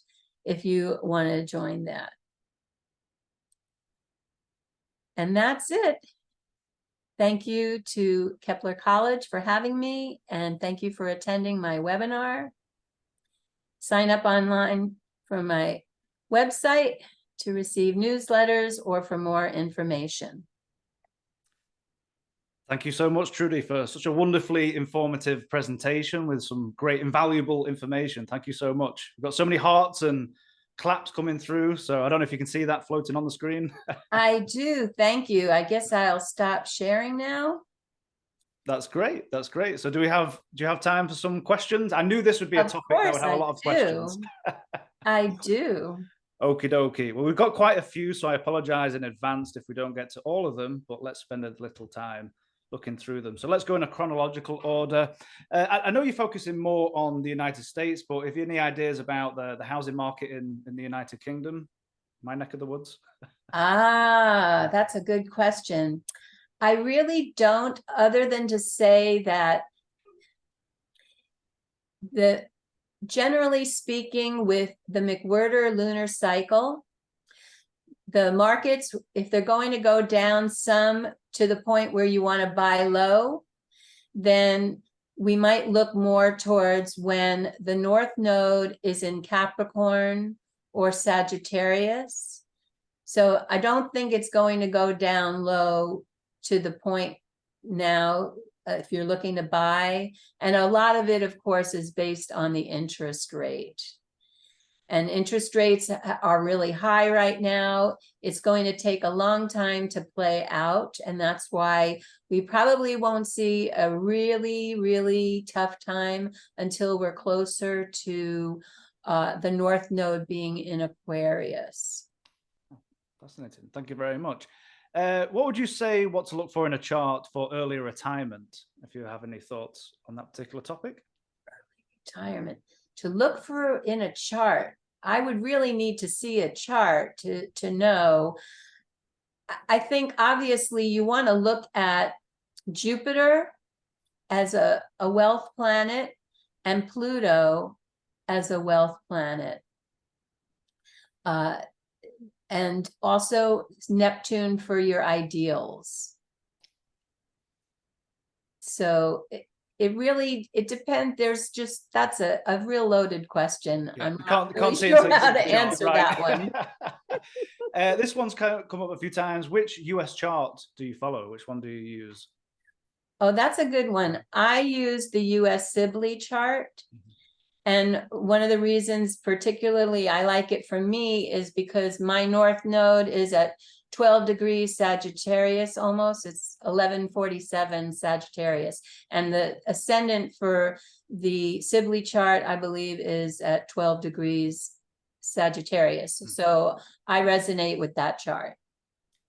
if you want to join that. And that's it. Thank you to KeplerCollege for having me, and thank you for attending my webinar. Sign up online for my website to receive newsletters or for more information. Thank you so much, Trudy, for such a wonderfully informative presentation with some great invaluable information. Thank you so much. We've got so many hearts and claps coming through, so I don't know if you can see that floating on the screen. I do. Thank you. I guess I'll stop sharing now. That's great. That's great. So do you have time for some questions? I knew this would be a topic that would have a lot of questions. I do. Okie dokie. Well, we've got quite a few, so I apologize in advance if we don't get to all of them, but let's spend a little time looking through them. So let's go in a chronological order. I know you're focusing more on the United States, but if you have any ideas about the housing market in the United Kingdom, my neck of the woods? That's a good question. I really don't, other than to say that generally speaking, with the McWhirter lunar cycle, the markets, if they're going to go down some to the point where you want to buy low, then we might look more towards when the North Node is in Capricorn or Sagittarius. So I don't think it's going to go down low to the point now if you're looking to buy. And a lot of it, of course, is based on the interest rate. And interest rates are really high right now. It's going to take a long time to play out. And that's why we probably won't see a really, really tough time until we're closer to the North Node being in Aquarius. Fascinating. Thank you very much. What would you say what to look for in a chart for early retirement, if you have any thoughts on that particular topic? Early retirement. To look for in a chart, I would really need to see a chart to know. I think obviously you want to look at Jupiter as a wealth planet and Pluto as a wealth planet. And also Neptune for your ideals. So it depends. There's just, that's a real loaded question. Yeah, I'm can't really see sure how to answer right? that one. This one's come up a few times. Which US chart do you follow? Which one do you use? Oh, that's a good one. I use the US Sibley chart. And one of the reasons particularly I like it for me is because my North Node is at 12 degrees Sagittarius almost. It's 1147 Sagittarius. And the ascendant for the Sibley chart, I believe, is at 12 degrees Sagittarius. So I resonate with that chart.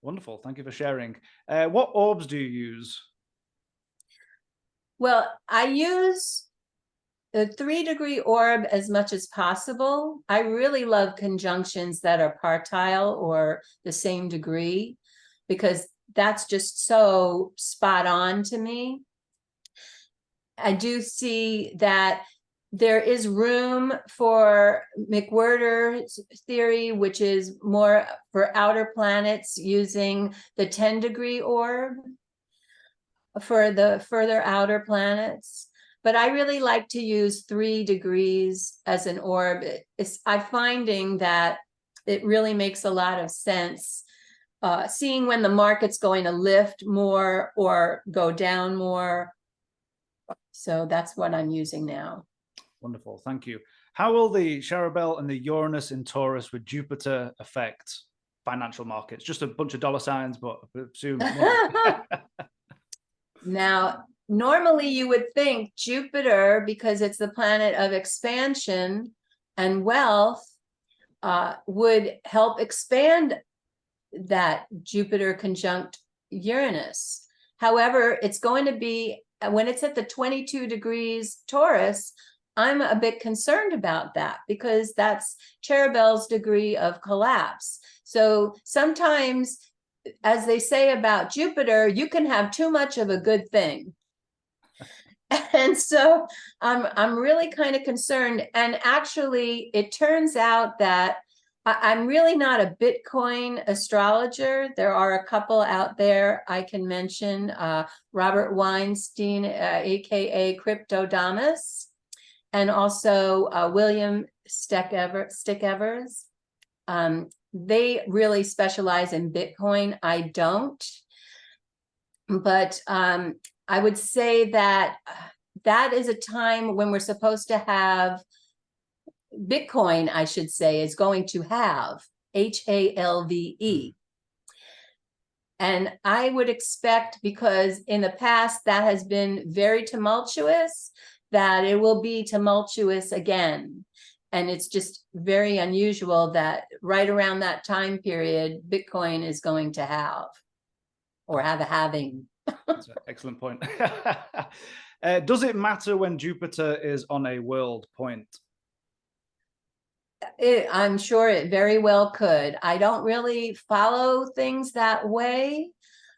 Wonderful. Thank you for sharing. What orbs do you use? Well, I use the 3-degree orb as much as possible. I really love conjunctions that are partile or the same degree, because that's just so spot on to me. I do see that there is room for McWhirter's theory, which is more for outer planets using the 10-degree orb for the further outer planets. But I really like to use 3 degrees as an orb. I'm finding that it really makes a lot of sense. Seeing when the market's going to lift more or go down more. So that's what I'm using now. Wonderful, thank you. How will the Charabel and the Uranus in Taurus with Jupiter affect financial markets? Just a bunch of dollar signs, but I assume. Now, normally you would think Jupiter, because it's the planet of expansion and wealth, would help expand that Jupiter conjunct Uranus. However, it's going to be, when it's at the 22 degrees Taurus, I'm a bit concerned about that, because that's Charabel's degree of collapse. So sometimes, as they say about Jupiter, you can have too much of a good thing. And so I'm really kind of concerned. And actually, it turns out that I'm really not a Bitcoin astrologer. There are a couple out there I can mention. Robert Weinstein, aka Cryptodamus, and also William Stickevers. They really specialize in Bitcoin. I don't. But I would say that that is a time when we're supposed to have Bitcoin, I should say, is going to have HALVE. And I would expect, because in the past that has been very tumultuous, that it will be tumultuous again. And it's just very unusual that right around that time period, Bitcoin is going to have, or have a halving. That's an excellent point. Does it matter when Jupiter is on a world point? I'm sure it very well could. I don't really follow things that way,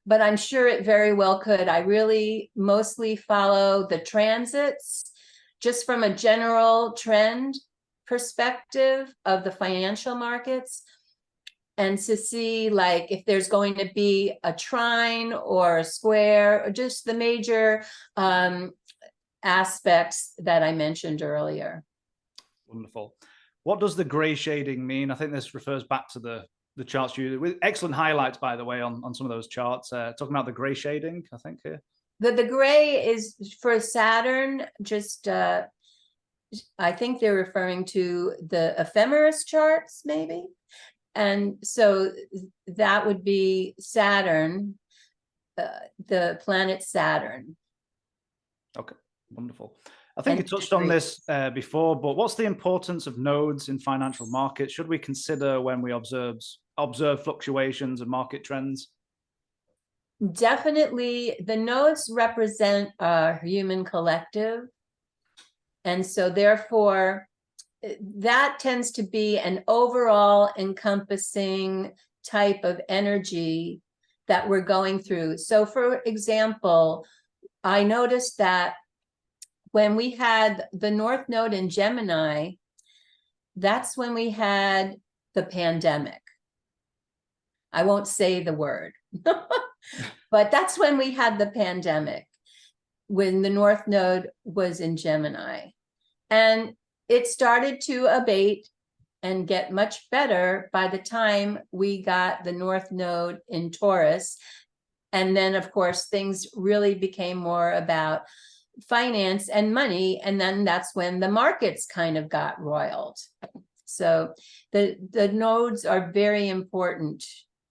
but I'm sure it very well could. I really mostly follow the transits, just from a general trend perspective of the financial markets, and to see like if there's going to be a trine or a square, or just the major aspects that I mentioned earlier. Wonderful. What does the gray shading mean? I think this refers back to the charts you, with excellent highlights, by the way, on some of those charts. Talking about the gray shading, I think here. The gray is for Saturn, just I think they're referring to the ephemeris charts, maybe. And so that would be Saturn, the planet Saturn. Okay, wonderful. I think you touched on this before, but what's the importance of nodes in financial markets? Should we consider when we observe fluctuations and market trends? Definitely, the nodes represent a human collective. And so therefore, that tends to be an overall encompassing type of energy that we're going through. So for example, I noticed that when we had the North Node in Gemini, that's when we had the pandemic. I won't say the word, but that's when we had the pandemic, when the North Node was in Gemini. And it started to abate and get much better by the time we got the North Node in Taurus. And then, of course, things really became more about finance and money. And then that's when the markets kind of got roiled. So the nodes are very important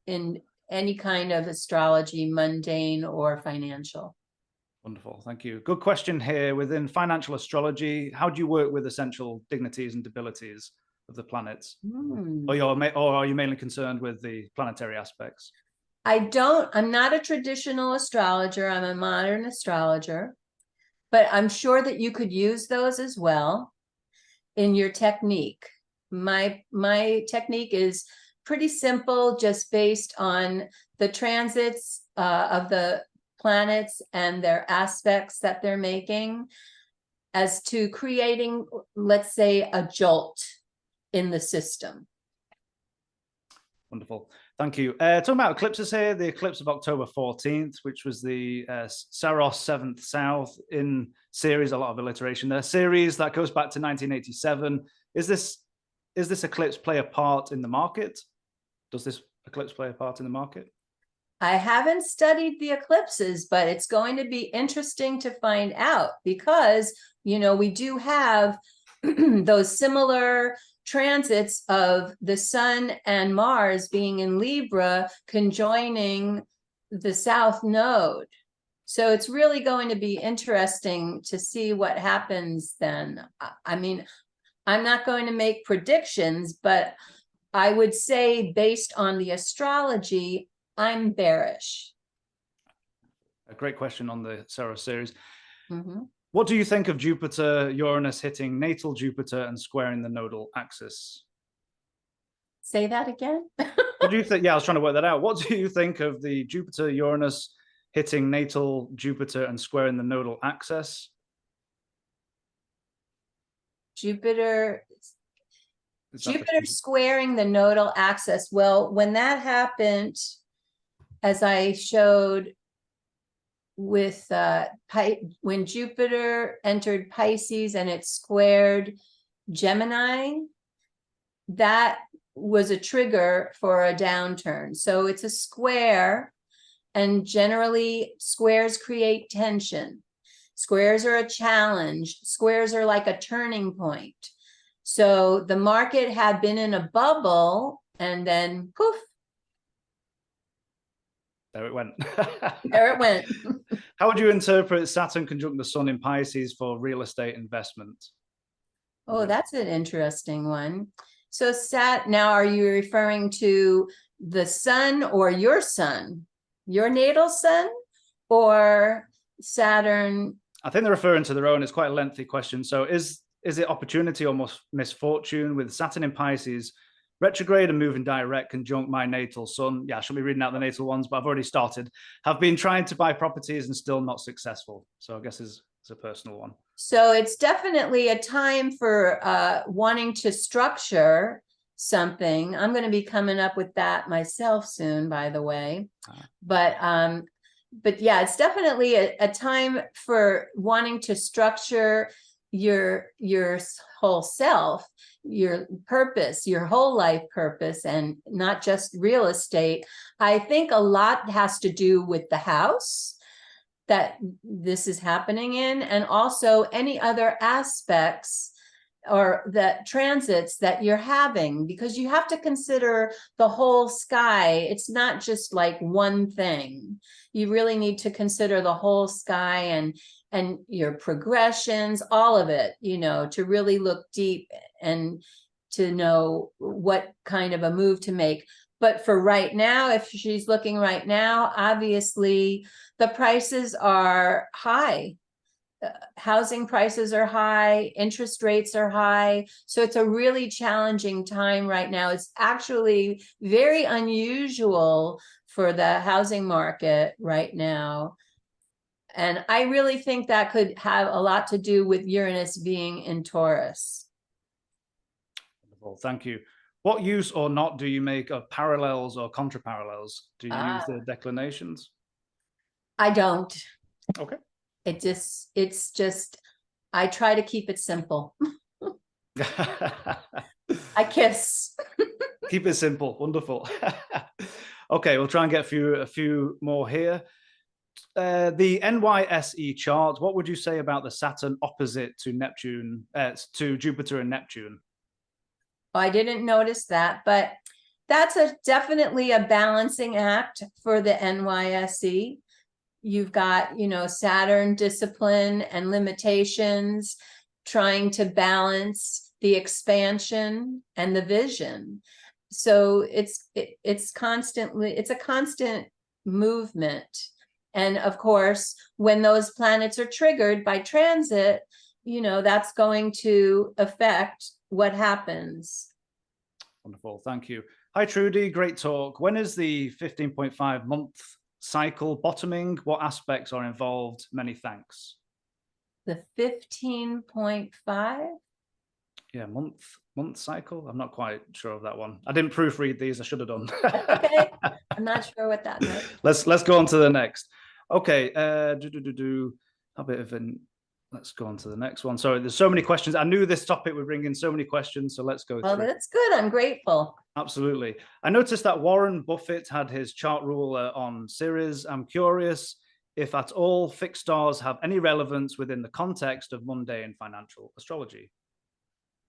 in any kind of astrology, mundane or financial. Wonderful, thank you. Good question here. Within financial astrology, how do you work with essential dignities and debilities of the planets? Or are you mainly concerned with the planetary aspects? I'm not a traditional astrologer. I'm a modern astrologer. but I'm sure that you could use those as well in your technique. My technique is pretty simple, just based on the transits of the planets and their aspects that they're making, as to creating, let's say, a jolt in the system. Wonderful. Thank you. Talking about eclipses here, the eclipse of October 14th, which was the Saros 7th South in Ceres, a lot of alliteration there, Ceres, that goes back to 1987. Is this eclipse play a part in the market? Does this eclipse play a part in the market? I haven't studied the eclipses, but it's going to be interesting to find out, because, you know, we do have those similar transits of the Sun and Mars being in Libra conjoining the South Node. So it's really going to be interesting to see what happens then. I mean, I'm not going to make predictions, but I would say, based on the astrology, I'm bearish. A great question on the Saros series. Mm-hmm. What do you think of Jupiter, Uranus hitting natal Jupiter and squaring the nodal axis? Say that again? What do you think? Yeah, I was trying to work that out. What do you think of the Jupiter, Uranus hitting natal Jupiter and squaring the nodal axis? Jupiter squaring the nodal axis. Well, when that happened, as I showed with when Jupiter entered Pisces and it squared Gemini, that was a trigger for a downturn. So it's a square, and generally squares create tension. Squares are a challenge. Squares are like a turning point. So the market had been in a bubble, and then poof. There it went. There it went. How would you interpret Saturn conjunct the Sun in Pisces for real estate investment? Oh, that's an interesting one. So now, are you referring to the Sun or your Sun? Your natal Sun or Saturn? I think they're referring to their own. It's quite a lengthy question. So is it opportunity or misfortune with Saturn in Pisces, retrograde and moving direct, conjunct my natal Sun? Yeah, I shouldn't be reading out the natal ones, but I've already started. Have been trying to buy properties and still not successful. So I guess it's a personal one. So it's definitely a time for wanting to structure something. I'm going to be coming up with that myself soon, by the way. But yeah, it's definitely a time for wanting to structure your whole self, your purpose, your whole life purpose, and not just real estate. I think a lot has to do with the house that this is happening in, and also any other aspects or the transits that you're having, because you have to consider the whole sky. It's not just like one thing. You really need to consider the whole sky and your progressions, all of it, you know, to really look deep and to know what kind of a move to make. But for right now, if she's looking right now, obviously the prices are high. Housing prices are high, interest rates are high. So it's a really challenging time right now. It's actually very unusual for the housing market right now. And I really think that could have a lot to do with Uranus being in Taurus. Wonderful, thank you. What use or not do you make of parallels or contraparallels? Do you use the declinations? I don't. Okay. It's just, I try to keep it simple. I kiss. Keep it simple. Wonderful. Okay, we'll try and get a few more here. The NYSE chart, what would you say about the Saturn opposite to Neptune, to Jupiter and Neptune? I didn't notice that, but that's definitely a balancing act for the NYSE. You've got, you know, Saturn discipline and limitations, trying to balance the expansion and the vision. So it's a constant movement. And of course, when those planets are triggered by transit, you know, that's going to affect what happens. Wonderful. Thank you. Hi, Trudy. Great talk. When is the 15.5 month cycle bottoming? What aspects are involved? Many thanks. The 15.5? Yeah, month cycle. I'm not quite sure of that one. I didn't proofread these. I should have done. Okay. I'm not sure what that meant. Let's go on to the next. Okay. A bit of an. Let's go on to the next one. Sorry, there's so many questions. I knew this topic would bring in so many questions, so let's go Well, through. that's good. I'm grateful. Absolutely. I noticed that Warren Buffett had his chart ruler on Ceres. I'm curious if at all fixed stars have any relevance within the context of mundane financial astrology.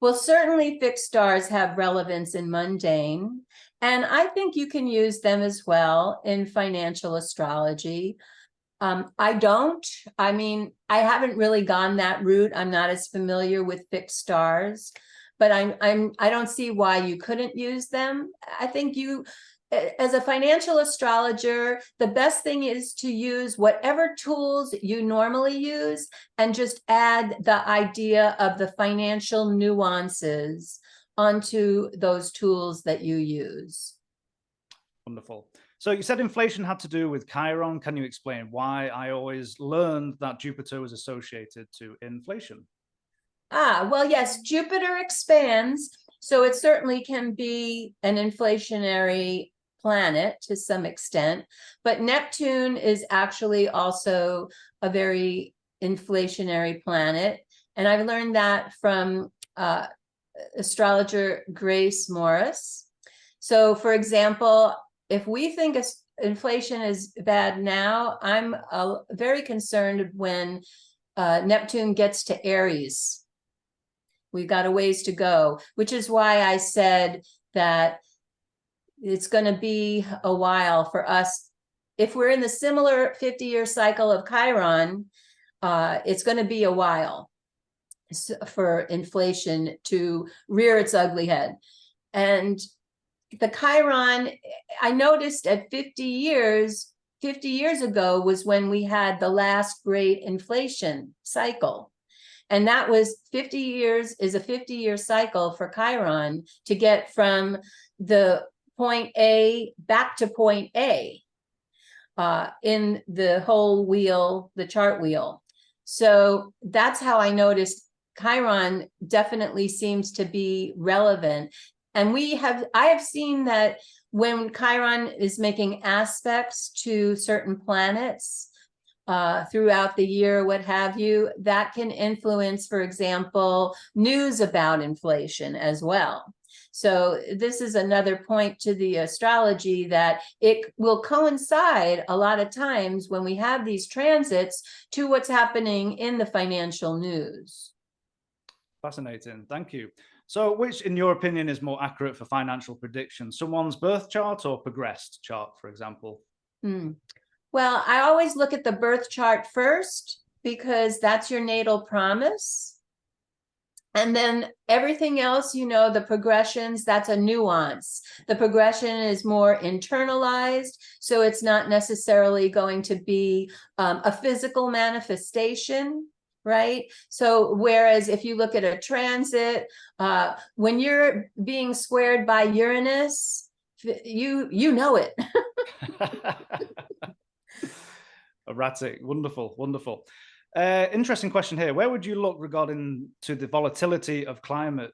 Well, certainly fixed stars have relevance in mundane, and I think you can use them as well in financial astrology. I don't. I mean, I haven't really gone that route. I'm not as familiar with fixed stars, but I don't see why you couldn't use them. I think you, as a financial astrologer, the best thing is to use whatever tools you normally use and just add the idea of the financial nuances onto those tools that you use. Wonderful. So you said inflation had to do with Chiron. Can you explain why? I always learned that Jupiter was associated to inflation. Well, yes, Jupiter expands, so it certainly can be an inflationary planet to some extent, but Neptune is actually also a very inflationary planet. And I've learned that from astrologer Grace Morris. So, for example, if we think inflation is bad now, I'm very concerned when Neptune gets to Aries. We've got a ways to go, which is why I said that it's going to be a while for us. If we're in the similar 50-year cycle of Chiron, it's going to be a while for inflation to rear its ugly head. And the Chiron, I noticed at 50 years ago was when we had the last great inflation cycle. And that was 50 years is a 50-year cycle for Chiron to get from the point A back to point A in the whole wheel, the chart wheel. So that's how I noticed Chiron definitely seems to be relevant. And I have seen that when Chiron is making aspects to certain planets throughout the year, what have you, that can influence, for example, news about inflation as well. So this is another point to the astrology that it will coincide a lot of times when we have these transits to what's happening in the financial news. Fascinating. Thank you. So which, in your opinion, is more accurate for financial prediction? Someone's birth chart or progressed chart, for example? Well, I always look at the birth chart first because that's your natal promise. And then everything else, you know, the progressions, that's a nuance. The progression is more internalized, so it's not necessarily going to be a physical manifestation, right? So whereas if you look at a transit, when you're being squared by Uranus, you know it. Erratic. Wonderful, wonderful. Interesting question here. Where would you look regarding to the volatility of climate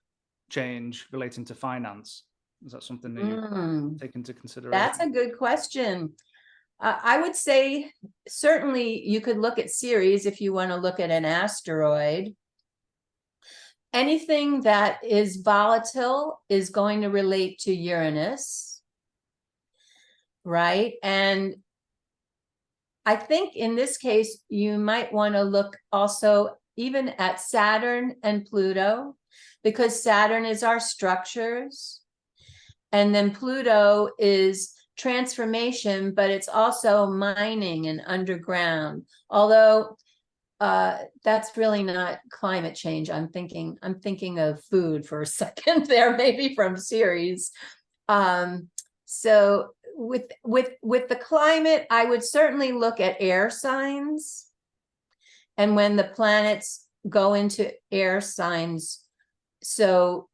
change relating to finance? Is that something that you take into consideration? That's a good question. I would say certainly you could look at Ceres if you want to look at an asteroid. Anything that is volatile is going to relate to Uranus, right? And I think in this case, you might want to look also even at Saturn and Pluto, because Saturn is our structures. And then Pluto is transformation, but it's also mining and underground. Although that's really not climate change. I'm thinking of food for a second there, maybe from Ceres. So with the climate, I would certainly look at air signs. And when the planets go into air signs, so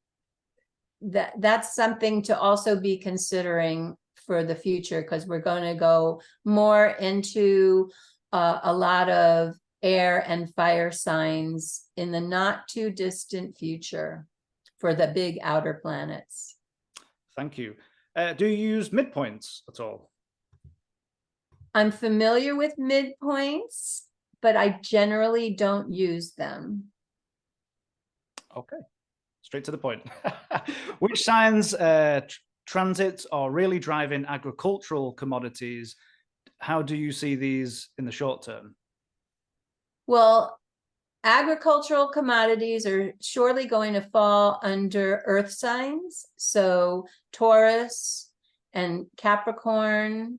that's something to also be considering for the future, because we're going to go more into a lot of air and fire signs in the not too distant future for the big outer planets. Thank you. Do you use midpoints at all? I'm familiar with midpoints, but I generally don't use them. Okay, straight to the point. Which signs transits are really driving agricultural commodities? How do you see these in the short term? Well, agricultural commodities are surely going to fall under earth signs. So Taurus and Capricorn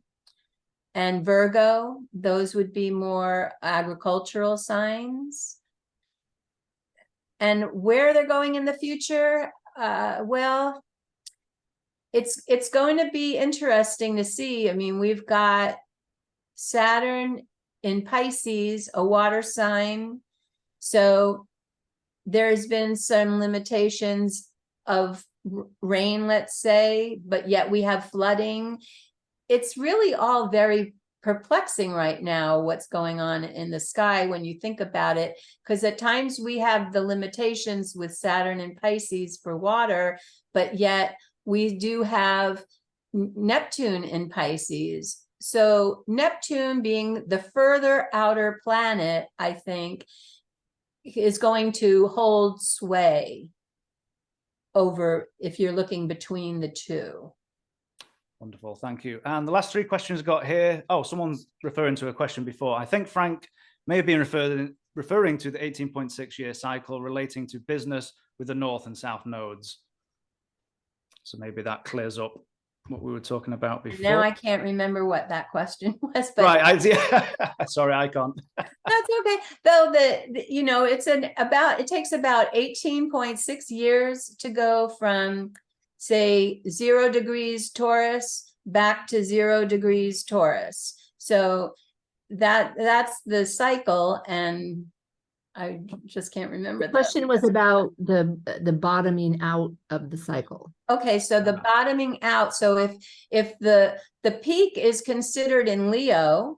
and Virgo, those would be more agricultural signs. And where they're going in the future, well, it's going to be interesting to see. I mean, we've got Saturn in Pisces, a water sign. So there's been some limitations of rain, let's say, but yet we have flooding. It's really all very perplexing right now, what's going on in the sky when you think about it, because at times we have the limitations with Saturn and Pisces for water, but yet we do have Neptune in Pisces. So Neptune, being the further outer planet, I think, is going to hold sway over if you're looking between the two. Wonderful, thank you. And the last three questions I got here. Oh, someone's referring to a question before. I think Frank may have been referring to the 18.6 year cycle relating to business with the North and South nodes. So maybe that clears up what we were talking about before. Now I can't remember what that question was, but right. Sorry, I can't. That's okay. Though you know, it takes about 18.6 years to go from, say, 0 degrees Taurus back to 0 degrees Taurus. So that's the cycle, and I just can't remember. The question was about the bottoming out of the cycle. Okay, so the bottoming out. So if the peak is considered in Leo,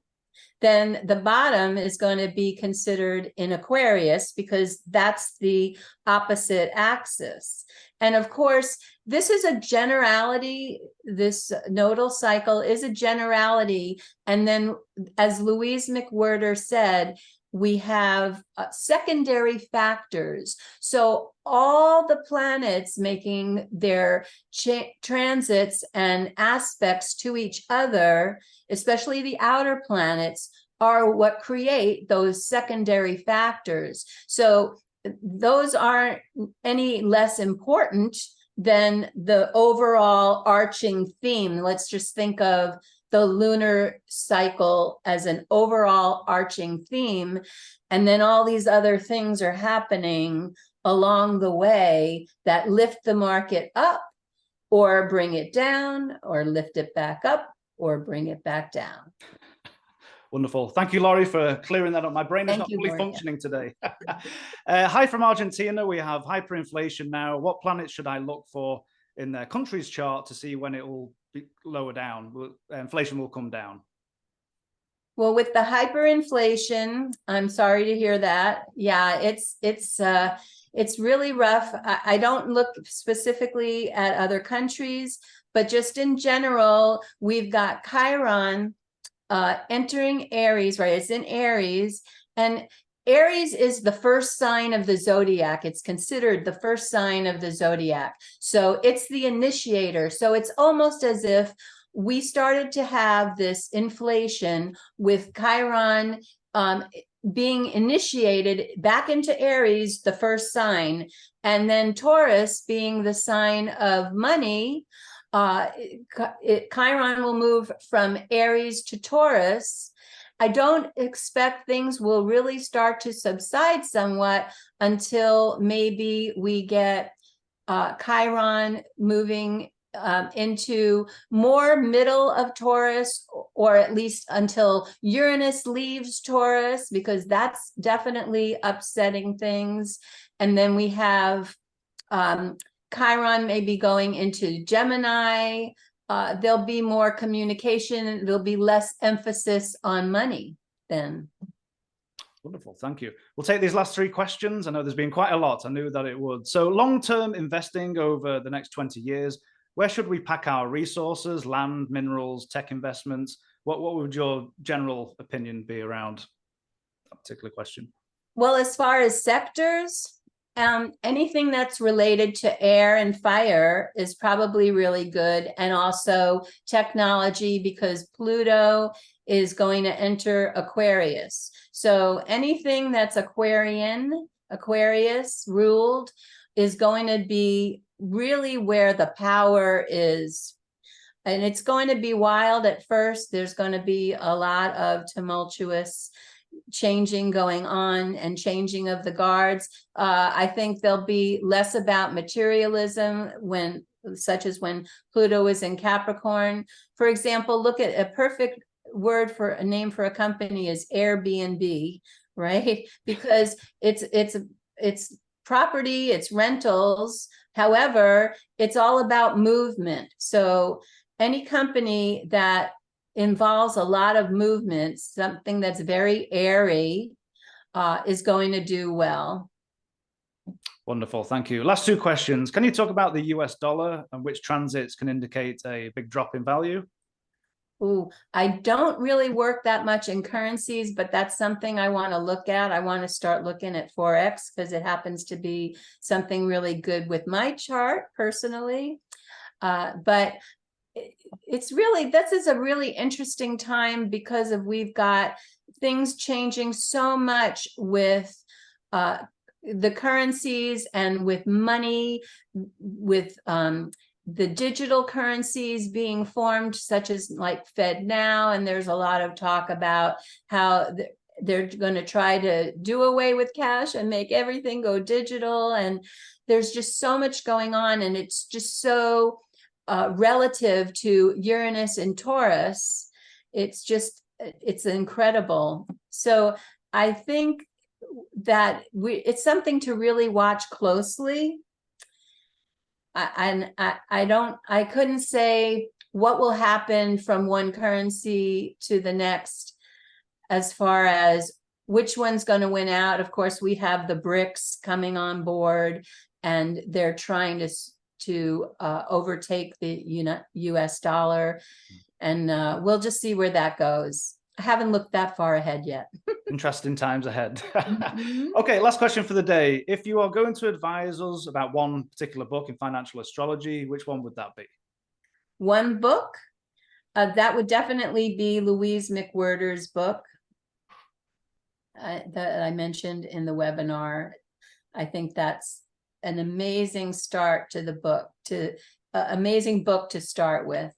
then the bottom is going to be considered in Aquarius, because that's the opposite axis. And of course, this is a generality. This nodal cycle is a generality. And then, as Louise McWhirter said, we have secondary factors. So all the planets making their transits and aspects to each other, especially the outer planets, are what create those secondary factors. So those aren't any less important than the overall arching theme. Let's just think of the lunar cycle as an overall arching theme, and then all these other things are happening along the way that lift the market up or bring it down, or lift it back up or bring it back down. Wonderful. Thank you, Laurie, for clearing that up. My brain is not fully functioning today. Hi from Argentina. We have hyperinflation now. What planets should I look for in their country's chart to see when it will be lower down? Inflation will come down. Well, with the hyperinflation, I'm sorry to hear that. Yeah, it's really rough. I don't look specifically at other countries, but just in general, we've got Chiron entering Aries, right? It's in Aries, and Aries is the first sign of the zodiac. It's considered the first sign of the zodiac. So it's the initiator. So it's almost as if we started to have this inflation with Chiron being initiated back into Aries, the first sign, and then Taurus being the sign of money. Chiron will move from Aries to Taurus. I don't expect things will really start to subside somewhat until maybe we get Chiron moving into more middle of Taurus, or at least until Uranus leaves Taurus, because that's definitely upsetting things. And then we have Chiron maybe going into Gemini. There'll be more communication. There'll be less emphasis on money then. Wonderful. Thank you. We'll take these last three questions. I know there's been quite a lot. I knew that it would. So long-term investing over the next 20 years, where should we pack our resources, land, minerals, tech investments? What would your general opinion be around that particular question? Well, as far as sectors, anything that's related to air and fire is probably really good. And also technology, because Pluto is going to enter Aquarius. So anything that's Aquarius ruled is going to be really where the power is. And it's going to be wild at first. There's going to be a lot of tumultuous changing going on and changing of the guards. I think there'll be less about materialism such as when Pluto is in Capricorn. For example, look at a perfect word for a name for a company is Airbnb, right? Because it's property, it's rentals. However, it's all about movement. So any company that involves a lot of movement, something that's very airy, is going to do well. Wonderful. Thank you. Last two questions. Can you talk about the US dollar and which transits can indicate a big drop in value? Ooh, I don't really work that much in currencies, but that's something I want to look at. I want to start looking at Forex because it happens to be something really good with my chart personally. But it's really, this is a really interesting time because we've got things changing so much with the currencies and with money, with the digital currencies being formed, such as like Fed Now. And there's a lot of talk about how they're going to try to do away with cash and make everything go digital. And there's just so much going on. And it's just so relative to Uranus in Taurus. It's incredible. So I think that it's something to really watch closely. I couldn't say what will happen from one currency to the next as far as which one's going to win out. Of course, we have the BRICS coming on board, and they're trying to overtake the US dollar, and we'll just see where that goes. I haven't looked that far ahead yet. Interesting times ahead. Okay, last question for the day. If you are going to advise us about one particular book in financial astrology, which one would that be? One book? That would definitely be Louise McWhirter's book that I mentioned in the webinar. I think that's an amazing start to the book, amazing book to start with.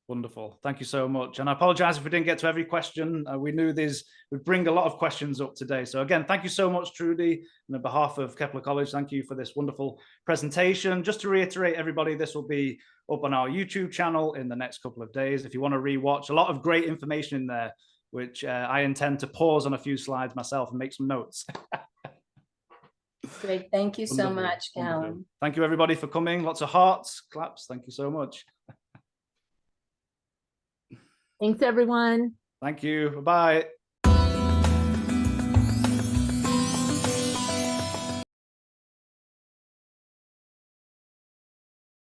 Wonderful. Thank you so much. And I apologize if we didn't get to every question. We knew these would bring a lot of questions up today. So again, thank you so much, Trudy. And on behalf of Kepler College, thank you for this wonderful presentation. Just to reiterate, everybody, this will be up on our YouTube channel in the next couple of days. If you want to rewatch, a lot of great information in there, which I intend to pause on a few slides myself and make some notes. Great. Thank you so much, Callum. Thank you, everybody, for coming. Lots of hearts, claps. Thank you so much. Thanks, everyone. Thank you. Bye-bye.